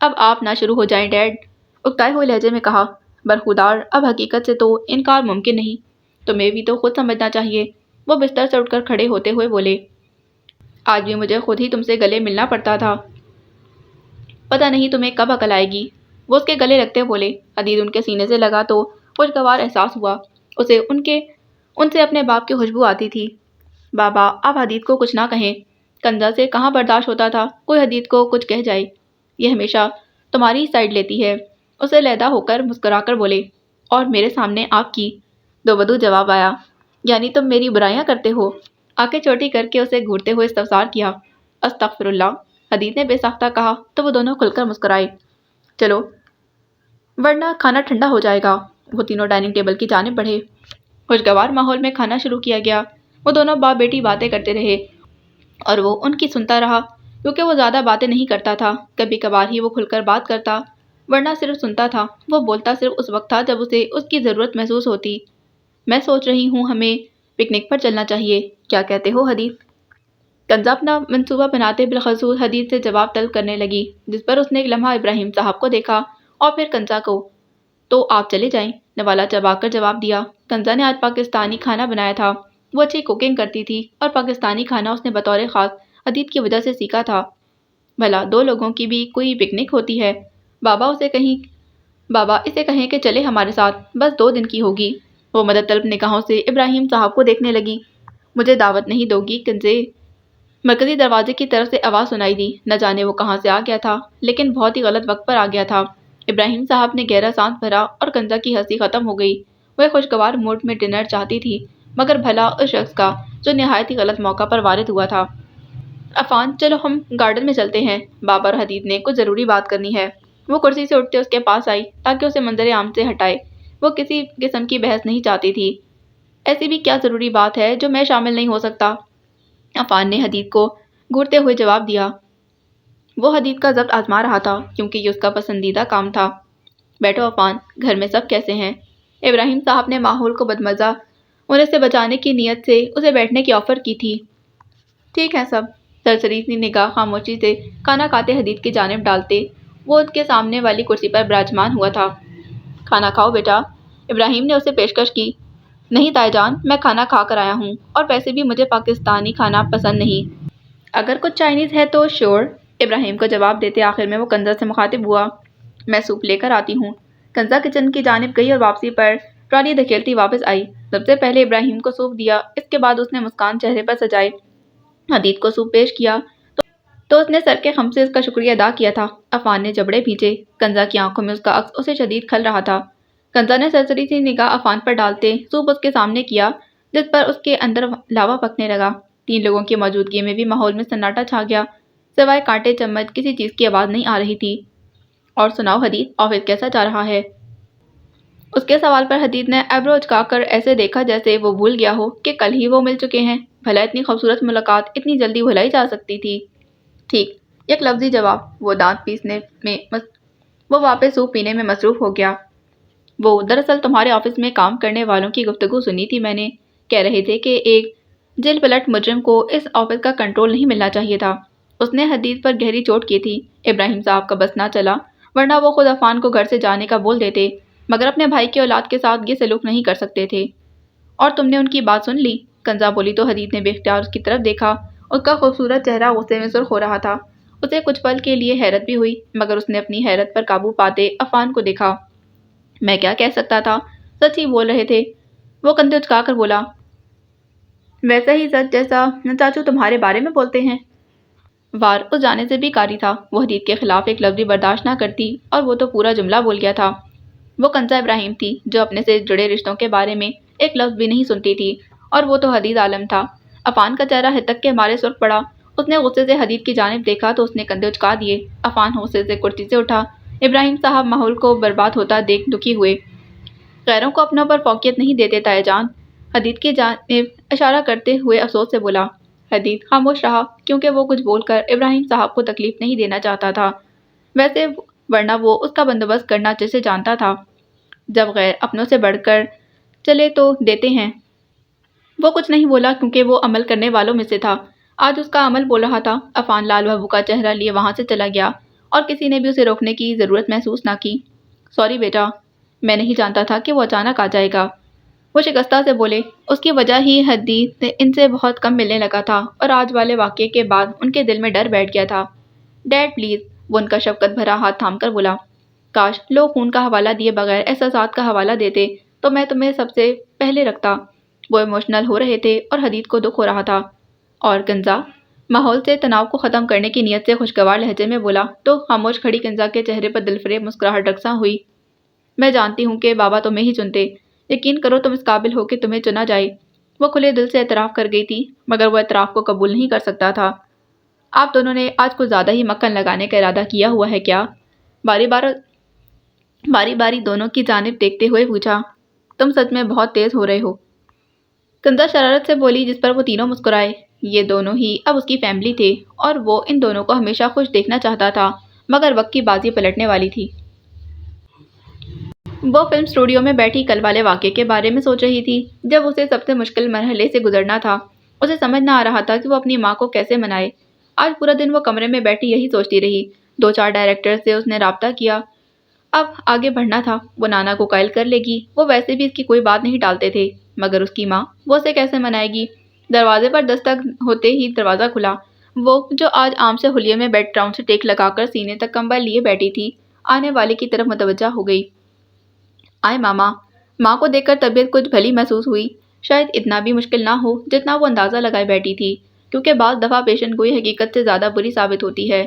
اب آپ نہ شروع ہو جائیں ڈیڈ، اکتائے ہوئے لہجے میں کہا۔ برخودار، اب حقیقت سے تو انکار ممکن نہیں، تمہیں بھی تو خود سمجھنا چاہیے۔ وہ بستر سے اٹھ کر کھڑے ہوتے ہوئے بولے۔ آج بھی مجھے خود ہی تم سے گلے ملنا پڑتا تھا۔ پتہ نہیں تمہیں کب عقل آئے گی۔ وہ اس کے گلے لگتے بولے۔ حدید ان کے سینے سے لگا تو خوشگوار احساس ہوا۔ اسے ان سے اپنے باپ کی خوشبو آتی تھی۔ بابا، آپ حدید کو کچھ نہ کہیں۔ کنزا سے کہاں برداشت ہوتا تھا کوئی حدید کو کچھ کہہ جائے۔ یہ ہمیشہ تمہاری سائڈ لیتی ہے۔ اسے لیدہ ہو کر مسکرا کر بولے۔ اور میرے سامنے آپ کی؟ دو بدو جواب آیا۔ یعنی تم میری برائیاں کرتے ہو؟ آنکھیں چھوٹی کر کے اسے گھورتے ہوئے استفسار کیا۔ استغفر اللہ، حدید نے بے ساختہ کہا تو وہ دونوں کھل کر مسکرائے۔ چلو، ورنہ کھانا ٹھنڈا ہو جائے گا۔ وہ تینوں ڈائننگ ٹیبل کی جانب بڑھے۔ خوشگوار ماحول میں کھانا شروع کیا گیا۔ وہ دونوں باپ بیٹی باتیں کرتے رہے اور وہ ان کی سنتا رہا، کیونکہ وہ زیادہ باتیں نہیں کرتا تھا۔ کبھی کبھار ہی وہ کھل کر بات کرتا، ورنہ صرف سنتا تھا۔ وہ بولتا صرف اس وقت تھا جب اسے اس کی ضرورت محسوس ہوتی۔ میں سوچ رہی ہوں ہمیں پکنک پر چلنا چاہیے، کیا کہتے ہو حدید؟ کنزا اپنا منصوبہ بناتے بالخصوص حدید سے جواب طلب کرنے لگی، جس پر اس نے ایک لمحہ ابراہیم صاحب کو دیکھا اور پھر کنزا کو۔ تو آپ چلے جائیں، نوالا چبا کر جواب دیا۔ کنزا نے آج پاکستانی کھانا بنایا تھا۔ وہ اچھی کوکنگ کرتی تھی اور پاکستانی کھانا اس نے بطور خاص حدید کی وجہ سے سیکھا تھا۔ بھلا دو لوگوں کی بھی کوئی پکنک ہوتی ہے؟ بابا اسے کہیں کہ چلے ہمارے ساتھ، بس 2 دن کی ہوگی۔ وہ مدد طلب نگاہوں سے ابراہیم صاحب کو دیکھنے لگی۔ مجھے دعوت نہیں دو گی کنزے؟ مرکزی دروازے کی طرف سے آواز سنائی دی۔ نہ جانے وہ کہاں سے آ گیا تھا، لیکن بہت ہی غلط وقت پر آ گیا تھا۔ ابراہیم صاحب نے گہرا سانس بھرا اور کنزا کی ہنسی ختم ہو گئی۔ وہ ایک خوشگوار موڈ میں ڈنر چاہتی تھی، مگر بھلا اس شخص کا جو نہایت ہی غلط موقع پر وارد ہوا تھا۔ عفان، چلو ہم گارڈن میں چلتے ہیں، بابا اور حدید نے کچھ ضروری بات کرنی ہے۔ وہ کرسی سے اٹھتے اس کے پاس آئی تاکہ اسے منظر عام سے ہٹائے۔ وہ کسی قسم کی بحث نہیں چاہتی تھی۔ ایسی بھی کیا ضروری بات ہے جو میں شامل نہیں ہو سکتا؟ عفان نے حدید کو گھورتے ہوئے جواب دیا۔ وہ حدید کا ضبط آزما رہا تھا کیونکہ یہ اس کا پسندیدہ کام تھا۔ بیٹھو عفان، گھر میں سب کیسے ہیں؟ ابراہیم صاحب نے ماحول کو بدمزہ ہونے سے بچانے کی نیت سے اسے بیٹھنے کی آفر کی تھی۔ ٹھیک ہے سب۔ سرسری سی نگاہ خاموشی سے کھانا کھاتے حدید کی جانب ڈالتے وہ ان کے سامنے والی کرسی پر براجمان ہوا تھا۔ کھانا کھاؤ بیٹا، ابراہیم نے اسے پیشکش کی۔ نہیں تائی جان، میں کھانا کھا کر آیا ہوں، اور ویسے بھی مجھے پاکستانی کھانا پسند نہیں۔ اگر کچھ چائنیز ہے تو شور، ابراہیم کو جواب دیتے آخر میں وہ کنزا سے مخاطب ہوا۔ میں سوپ لے کر آتی ہوں۔ کنزا کچن کی جانب گئی اور واپسی پر ٹرالی دھکیلتی واپس آئی۔ سب سے پہلے ابراہیم کو سوپ دیا، اس کے بعد اس نے مسکان چہرے پر سجائے حدید کو سوپ پیش کیا تو اس نے سر کے خم سے اس کا شکریہ ادا کیا تھا۔ عفان نے جبڑے بھینچے۔ کنزا کی آنکھوں میں اس کا عکس اسے شدید کھل رہا تھا۔ کنزا نے سرسری سی نگاہ عفان پر ڈالتے سوپ اس کے سامنے کیا، جس پر اس کے اندر لاوا پکنے لگا۔ 3 لوگوں کی موجودگی میں بھی ماحول میں سناٹا چھا گیا، سوائے کانٹے چمچ کسی چیز کی آواز نہیں آ رہی تھی۔ اور سناؤ حدید، آفس کیسا جا رہا ہے؟ اس کے سوال پر حدید نے ایبرو اچکا کر ایسے دیکھا جیسے وہ بھول گیا ہو کہ کل ہی وہ مل چکے ہیں۔ بھلا اتنی خوبصورت ملاقات اتنی جلدی بھلائی جا سکتی تھی؟ ٹھیک، ایک لفظی جواب۔ وہ دانت پیسنے میں وہ واپس سوپ پینے میں مصروف ہو گیا۔ وہ دراصل تمہارے آفس میں کام کرنے والوں کی گفتگو سنی تھی میں نے، کہہ رہے تھے کہ ایک جل پلٹ مجرم کو اس آفس کا کنٹرول نہیں ملنا چاہیے تھا۔ اس نے حدید پر گہری چوٹ کی تھی۔ ابراہیم صاحب کا بس نہ چلا، ورنہ وہ خود عفان کو گھر سے جانے کا بول دیتے، مگر اپنے بھائی کی اولاد کے ساتھ یہ سلوک نہیں کر سکتے تھے۔ اور تم نے ان کی بات سن لی؟ کنزا بولی تو حدید نے بے اختیار اس کی طرف دیکھا۔ اس کا خوبصورت چہرہ غصے میں سرخ ہو رہا تھا۔ اسے کچھ پل کے لیے حیرت بھی ہوئی، مگر اس نے اپنی حیرت پر قابو پاتے عفان کو دیکھا۔ میں کیا کہہ سکتا تھا، سچ ہی بول رہے تھے، وہ کندھے اچکا کر بولا۔ ویسا ہی سچ جیسا چاچو تمہارے بارے میں بولتے ہیں۔ وار اس جانے سے بھی کاری تھا۔ وہ حدید کے خلاف ایک لفظ بھی برداشت نہ کرتی، اور وہ تو پورا جملہ بول گیا تھا۔ وہ کنزا ابراہیم تھی جو اپنے سے جڑے رشتوں کے بارے میں ایک لفظ بھی نہیں سنتی تھی، اور وہ تو حدید عالم تھا۔ عفان کا چہرہ ہتک کے مارے سرخ پڑا۔ اس نے غصے سے حدید کی جانب دیکھا تو اس نے کندھے اچکا دیے۔ عفان غصے سے کرسی سے اٹھا۔ ابراہیم صاحب ماحول کو برباد ہوتا دیکھ دکھی ہوئے۔ غیروں کو اپنوں پر فوقیت نہیں دیتے تایا جان، حدید کی جانب اشارہ کرتے ہوئے افسوس سے بولا۔ حدید خاموش رہا، کیونکہ وہ کچھ بول کر ابراہیم صاحب کو تکلیف نہیں دینا چاہتا تھا، ویسے ورنہ وہ اس کا بندوبست کرنا اچھے سے جانتا تھا۔ جب غیر اپنوں سے بڑھ کر چلے تو دیتے ہیں۔ وہ کچھ نہیں بولا کیونکہ وہ عمل کرنے والوں میں سے تھا۔ آج اس کا عمل بول رہا تھا۔ عفان لال بہبو کا چہرہ لیے وہاں سے چلا گیا، اور کسی نے بھی اسے روکنے کی ضرورت محسوس نہ کی۔ سوری بیٹا، میں نہیں جانتا تھا کہ وہ اچانک آ جائے گا، وہ شکستہ سے بولے۔ اس کی وجہ ہی حدید ان سے بہت کم ملنے لگا تھا، اور آج والے واقعے کے بعد ان کے دل میں ڈر بیٹھ گیا تھا۔ ڈیڈ پلیز، وہ ان کا شفقت بھرا ہاتھ تھام کر بولا۔ کاش لوگ خون کا حوالہ دیے بغیر احساسات کا حوالہ دیتے تو میں تمہیں سب سے پہلے رکھتا۔ وہ ایموشنل ہو رہے تھے اور حدید کو دکھ ہو رہا تھا۔ اور کنزا ماحول سے تناؤ کو ختم کرنے کی نیت سے خوشگوار لہجے میں بولا تو خاموش کھڑی کنزا کے چہرے پر دلفریب مسکراہٹ رقصاں ہوئی۔ میں جانتی ہوں کہ بابا تمہیں ہی چنتے، یقین کرو تم اس قابل ہو کہ تمہیں چنا جائے۔ وہ کھلے دل سے اعتراف کر گئی تھی، مگر وہ اعتراف کو قبول نہیں کر سکتا تھا۔ آپ دونوں نے آج کچھ زیادہ ہی مکھن لگانے کا ارادہ کیا ہوا ہے کیا؟ باری باری دونوں کی جانب دیکھتے ہوئے پوچھا۔ تم سچ میں بہت تیز ہو رہے ہو، کنزا شرارت سے بولی، جس پر وہ تینوں مسکرائے۔ یہ دونوں ہی اب اس کی فیملی تھے، اور وہ ان دونوں کو ہمیشہ خوش دیکھنا چاہتا تھا، مگر وقت کی بازی پلٹنے والی تھی۔ وہ فلم اسٹوڈیو میں بیٹھی کل والے واقعے کے بارے میں سوچ رہی تھی، جب اسے سب سے مشکل مرحلے سے گزرنا تھا۔ اسے سمجھ نہ آ رہا تھا کہ وہ اپنی ماں کو کیسے منائے۔ آج پورا دن وہ کمرے میں بیٹھی یہی سوچتی رہی۔ 2-4 ڈائریکٹر سے اس نے رابطہ کیا، اب آگے بڑھنا تھا۔ وہ نانا کو قائل کر لے گی، وہ ویسے بھی اس کی کوئی بات نہیں ٹالتے تھے، مگر اس کی ماں، وہ اسے کیسے منائے گی؟ دروازے پر دستک ہوتے ہی دروازہ کھلا۔ وہ جو آج عام سے حلیے میں بیڈ گراؤنڈ سے ٹیک لگا کر سینے تک کمبل لیے بیٹھی تھی، آنے والے کی طرف متوجہ ہو گئی۔ آئے ماما۔ ماں کو دیکھ کر طبیعت کچھ بھلی محسوس ہوئی۔ شاید اتنا بھی مشکل نہ ہو جتنا وہ اندازہ لگائے بیٹھی تھی، کیونکہ بعض دفعہ پیشن گوئی حقیقت سے زیادہ بری ثابت ہوتی ہے۔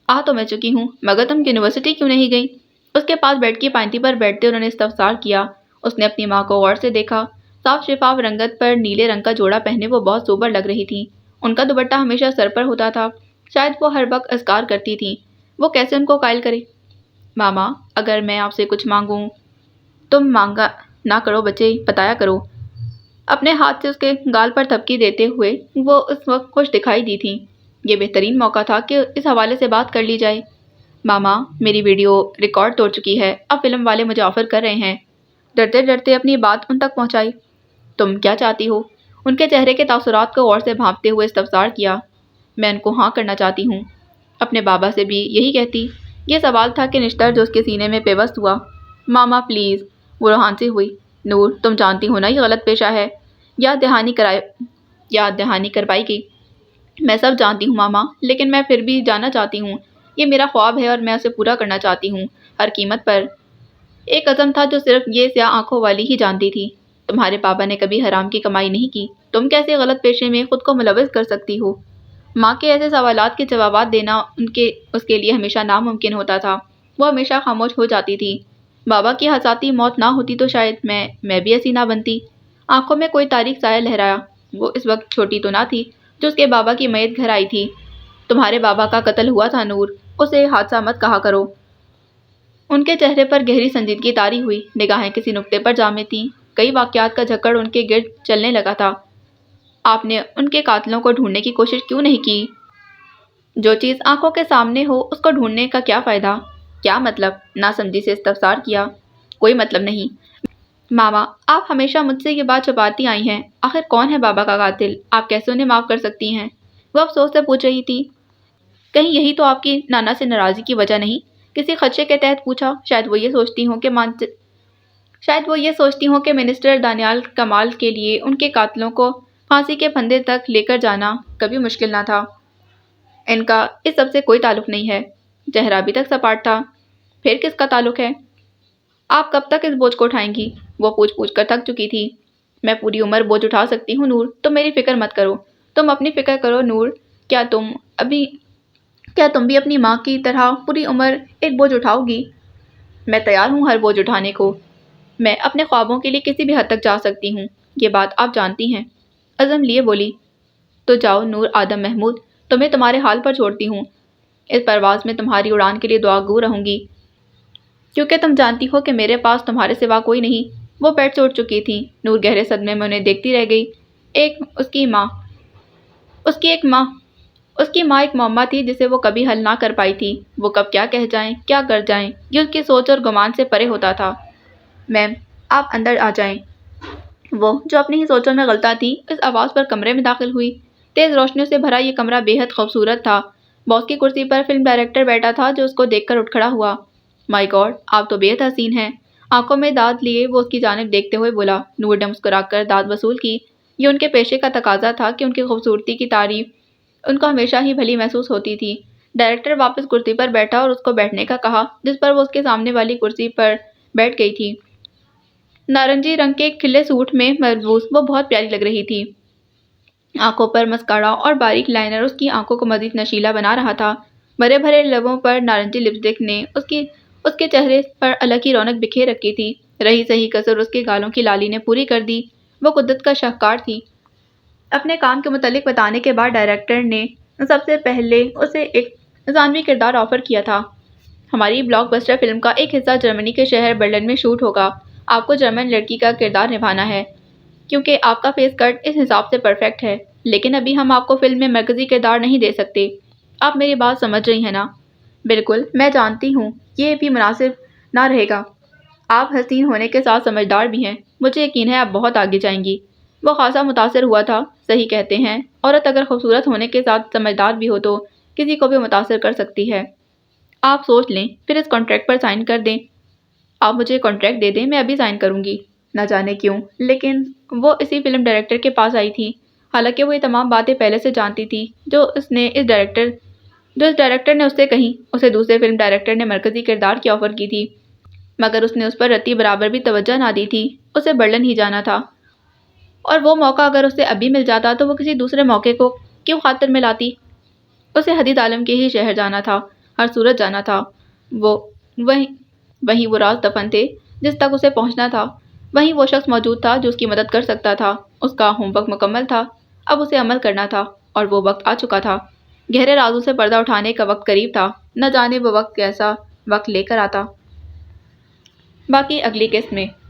تو میں چکی ہوں، مگر تم یونیورسٹی کیوں نہیں گئی؟ اس کے پاس بیڈ کی پائنتی پر بیٹھتے انہوں نے استفسار کیا۔ اس نے اپنی ماں کو غور سے دیکھا۔ صاف شفاف رنگت پر نیلے رنگ کا جوڑا پہنے وہ بہت سوبر لگ رہی تھیں۔ ان کا دوپٹہ ہمیشہ سر پر ہوتا تھا، شاید وہ ہر وقت اذکار کرتی تھیں۔ وہ کیسے ان کو قائل کرے؟ ماما، اگر میں آپ سے کچھ مانگوں؟ تم مانگا نہ کرو بچے، بتایا کرو۔ اپنے ہاتھ سے اس کے گال پر تھپکی دیتے ہوئے وہ اس وقت خوش دکھائی دی تھی۔ یہ بہترین موقع تھا کہ اس حوالے سے بات کر لی جائے۔ ماما، میری ویڈیو ریکارڈ توڑ چکی ہے، اب فلم والے مجھے آفر کر رہے ہیں۔ ڈرتے ڈرتے اپنی بات ان تک پہنچائی۔ تم کیا چاہتی ہو؟ ان کے چہرے کے تاثرات کو غور سے بھانپتے ہوئے استفسار کیا۔ میں ان کو ہاں کرنا چاہتی ہوں۔ اپنے بابا سے بھی یہی کہتی؟ یہ سوال تھا کہ نشتر جو اس کے سینے میں پیوست ہوا۔ ماما پلیز، وہ روحان سی ہوئی۔ نور، تم جانتی ہو نا یہ غلط پیشہ ہے، یاد دہانی کروائی گئی۔ میں سب جانتی ہوں ماما، لیکن میں پھر بھی جاننا چاہتی ہوں۔ یہ میرا خواب ہے اور میں اسے پورا کرنا چاہتی ہوں، ہر قیمت پر۔ ایک عزم تھا جو صرف یہ سیاہ آنکھوں والی ہی جانتی تھی۔ تمہارے پاپا نے کبھی حرام کی کمائی نہیں کی، تم کیسے غلط پیشے میں خود کو ملوث کر سکتی ہو؟ ماں کے ایسے سوالات کے جوابات دینا اس کے لیے ہمیشہ ناممکن ہوتا تھا۔ وہ ہمیشہ خاموش ہو جاتی تھی۔ بابا کی حساسی موت نہ ہوتی تو شاید میں بھی ایسی نہ بنتی۔ آنکھوں میں کوئی تاریک سایہ لہرایا۔ وہ اس وقت چھوٹی تو نہ تھی جو اس کے بابا کی میت گھر آئی تھی۔ تمہارے بابا کا قتل ہوا تھا نور، اسے حادثہ مت کہا کرو۔ ان کے چہرے پر گہری سنجیدگی طاری ہوئی، نگاہیں کسی نقطے پر جامع تھیں۔ کئی واقعات کا جھکڑ ان کے گرد چلنے لگا تھا۔ آپ نے ان کے قاتلوں کو ڈھونڈنے کی کوشش کیوں نہیں کی؟ جو چیز آنکھوں کے سامنے ہو اس کو ڈھونڈنے کا کیا فائدہ؟ کیا مطلب؟ ناسمجھی سے استفسار کیا۔ کوئی مطلب نہیں ماما، آپ ہمیشہ مجھ سے یہ بات چھپاتی آئی ہیں۔ آخر کون ہے بابا کا قاتل؟ آپ کیسے انہیں معاف کر سکتی ہیں؟ وہ افسوس سے پوچھ رہی تھی۔ کہیں یہی تو آپ کی نانا سے ناراضی کی وجہ نہیں؟ کسی خدشے کے تحت پوچھا۔ شاید وہ یہ سوچتی ہوں کہ منسٹر دانیال کمال کے لیے ان کے قاتلوں کو پھانسی کے پھندے تک لے کر جانا کبھی مشکل نہ تھا۔ ان کا اس سب سے کوئی تعلق نہیں ہے۔ چہرہ ابھی تک سپاٹ تھا۔ پھر کس کا تعلق ہے؟ آپ کب تک اس بوجھ کو اٹھائیں گی؟ وہ پوچھ کر تھک چکی تھی۔ میں پوری عمر بوجھ اٹھا سکتی ہوں نور، تم میری فکر مت کرو۔ تم اپنی فکر کرو نور۔ کیا تم بھی اپنی ماں کی طرح پوری عمر ایک بوجھ اٹھاؤ گی؟ میں تیار ہوں ہر بوجھ اٹھانے کو۔ میں اپنے خوابوں کے لیے کسی بھی حد تک جا سکتی ہوں، یہ بات آپ جانتی ہیں۔ عزم لیے بولی۔ تو جاؤ نور آدم محمود، تمہیں تمہارے حال پر چھوڑتی ہوں۔ اس پرواز میں تمہاری اڑان کے لیے دعا گو رہوں گی، کیونکہ تم جانتی ہو کہ میرے پاس تمہارے سوا کوئی نہیں۔ وہ بیڈ سے اٹھ چکی تھی۔ نور گہرے صدمے میں انہیں دیکھتی رہ گئی۔ اس کی ماں ایک معمہ تھی جسے وہ کبھی حل نہ کر پائی تھی۔ وہ کب کیا کہہ جائیں، کیا کر جائیں، یہ اس کی سوچ اور گمان سے پرے ہوتا تھا۔ میم، آپ اندر آ جائیں۔ وہ جو اپنی ہی سوچوں میں غلطہ تھی، اس آواز پر کمرے میں داخل ہوئی۔ تیز روشنیوں سے بھرا یہ کمرہ بے حد خوبصورت تھا۔ باس کی کرسی پر فلم ڈائریکٹر بیٹھا تھا جو اس کو دیکھ کر اٹھ کھڑا ہوا۔ مائی گاڈ، آپ تو بے حد حسین ہیں۔ آنکھوں میں داد لیے وہ اس کی جانب دیکھتے ہوئے بولا۔ نور نے مسکرا کر داد وصول کی۔ یہ ان کے پیشے کا تقاضا تھا کہ ان کی خوبصورتی کی تعریف ان کو ہمیشہ ہی بھلی محسوس ہوتی تھی۔ ڈائریکٹر واپس کرسی پر بیٹھا اور اس کو بیٹھنے کا کہا، جس پر وہ اس کے سامنے والی کرسی پر بیٹھ گئی تھی۔ نارنجی رنگ کے کھلے سوٹ میں ملبوس وہ بہت پیاری لگ رہی تھی۔ آنکھوں پر مسکارا اور باریک لائنر اس کی آنکھوں کو مزید نشیلا بنا رہا تھا۔ بھرے بھرے لبوں پر نارنجی لپسٹک نے اس کے چہرے پر الگ ہی رونق بکھیر رکھی تھی۔ رہی سہی کسر اس کے گالوں کی لالی نے پوری کر دی۔ وہ قدرت کا شاہکار تھی۔ اپنے کام کے متعلق بتانے کے بعد ڈائریکٹر نے سب سے پہلے اسے ایک ثانوی کردار آفر کیا تھا۔ ہماری بلاک بسٹر فلم کا ایک حصہ جرمنی کے شہر برلن میں شوٹ ہوگا۔ آپ کو جرمن لڑکی کا کردار نبھانا ہے، کیونکہ آپ کا فیس کٹ اس حساب سے پرفیکٹ ہے۔ لیکن ابھی ہم آپ کو فلم میں مرکزی کردار نہیں دے سکتے۔ آپ میری بات سمجھ رہی ہیں نا؟ بالکل، میں جانتی ہوں یہ بھی مناسب نہ رہے گا۔ آپ حسین ہونے کے ساتھ سمجھدار بھی ہیں۔ مجھے یقین ہے آپ بہت آگے جائیں گی۔ وہ خاصا متاثر ہوا تھا۔ صحیح کہتے ہیں، عورت اگر خوبصورت ہونے کے ساتھ سمجھدار بھی ہو تو کسی کو بھی متاثر کر سکتی ہے۔ آپ سوچ لیں، پھر اس کانٹریکٹ پر سائن کر دیں۔ آپ مجھے کانٹریکٹ دے دیں، میں ابھی سائن کروں گی۔ نہ جانے کیوں، لیکن وہ اسی فلم ڈائریکٹر کے پاس آئی تھی، حالانکہ وہ یہ تمام باتیں پہلے سے جانتی تھی جو اس ڈائریکٹر نے اس سے کہیں۔ اسے دوسرے فلم ڈائریکٹر نے مرکزی کردار کی آفر کی تھی، مگر اس نے اس پر رتی برابر بھی توجہ نہ دی تھی۔ اسے برلن ہی جانا تھا، اور وہ موقع اگر اسے ابھی مل جاتا تو وہ کسی دوسرے موقع کو کیوں خاطر میں لاتی؟ اسے حدید عالم کے ہی شہر جانا تھا، ہر صورت جانا تھا۔ وہیں وہ راز دفن تھے جس تک اسے پہنچنا تھا۔ وہیں وہ شخص موجود تھا جو اس کی مدد کر سکتا تھا۔ اس کا ہوم ورک مکمل تھا، اب اسے عمل کرنا تھا، اور وہ وقت آ چکا تھا۔ گہرے رازوں سے پردہ اٹھانے کا وقت قریب تھا۔ نہ جانے وہ وقت کیسا وقت لے کر آتا۔ باقی اگلی قسط میں۔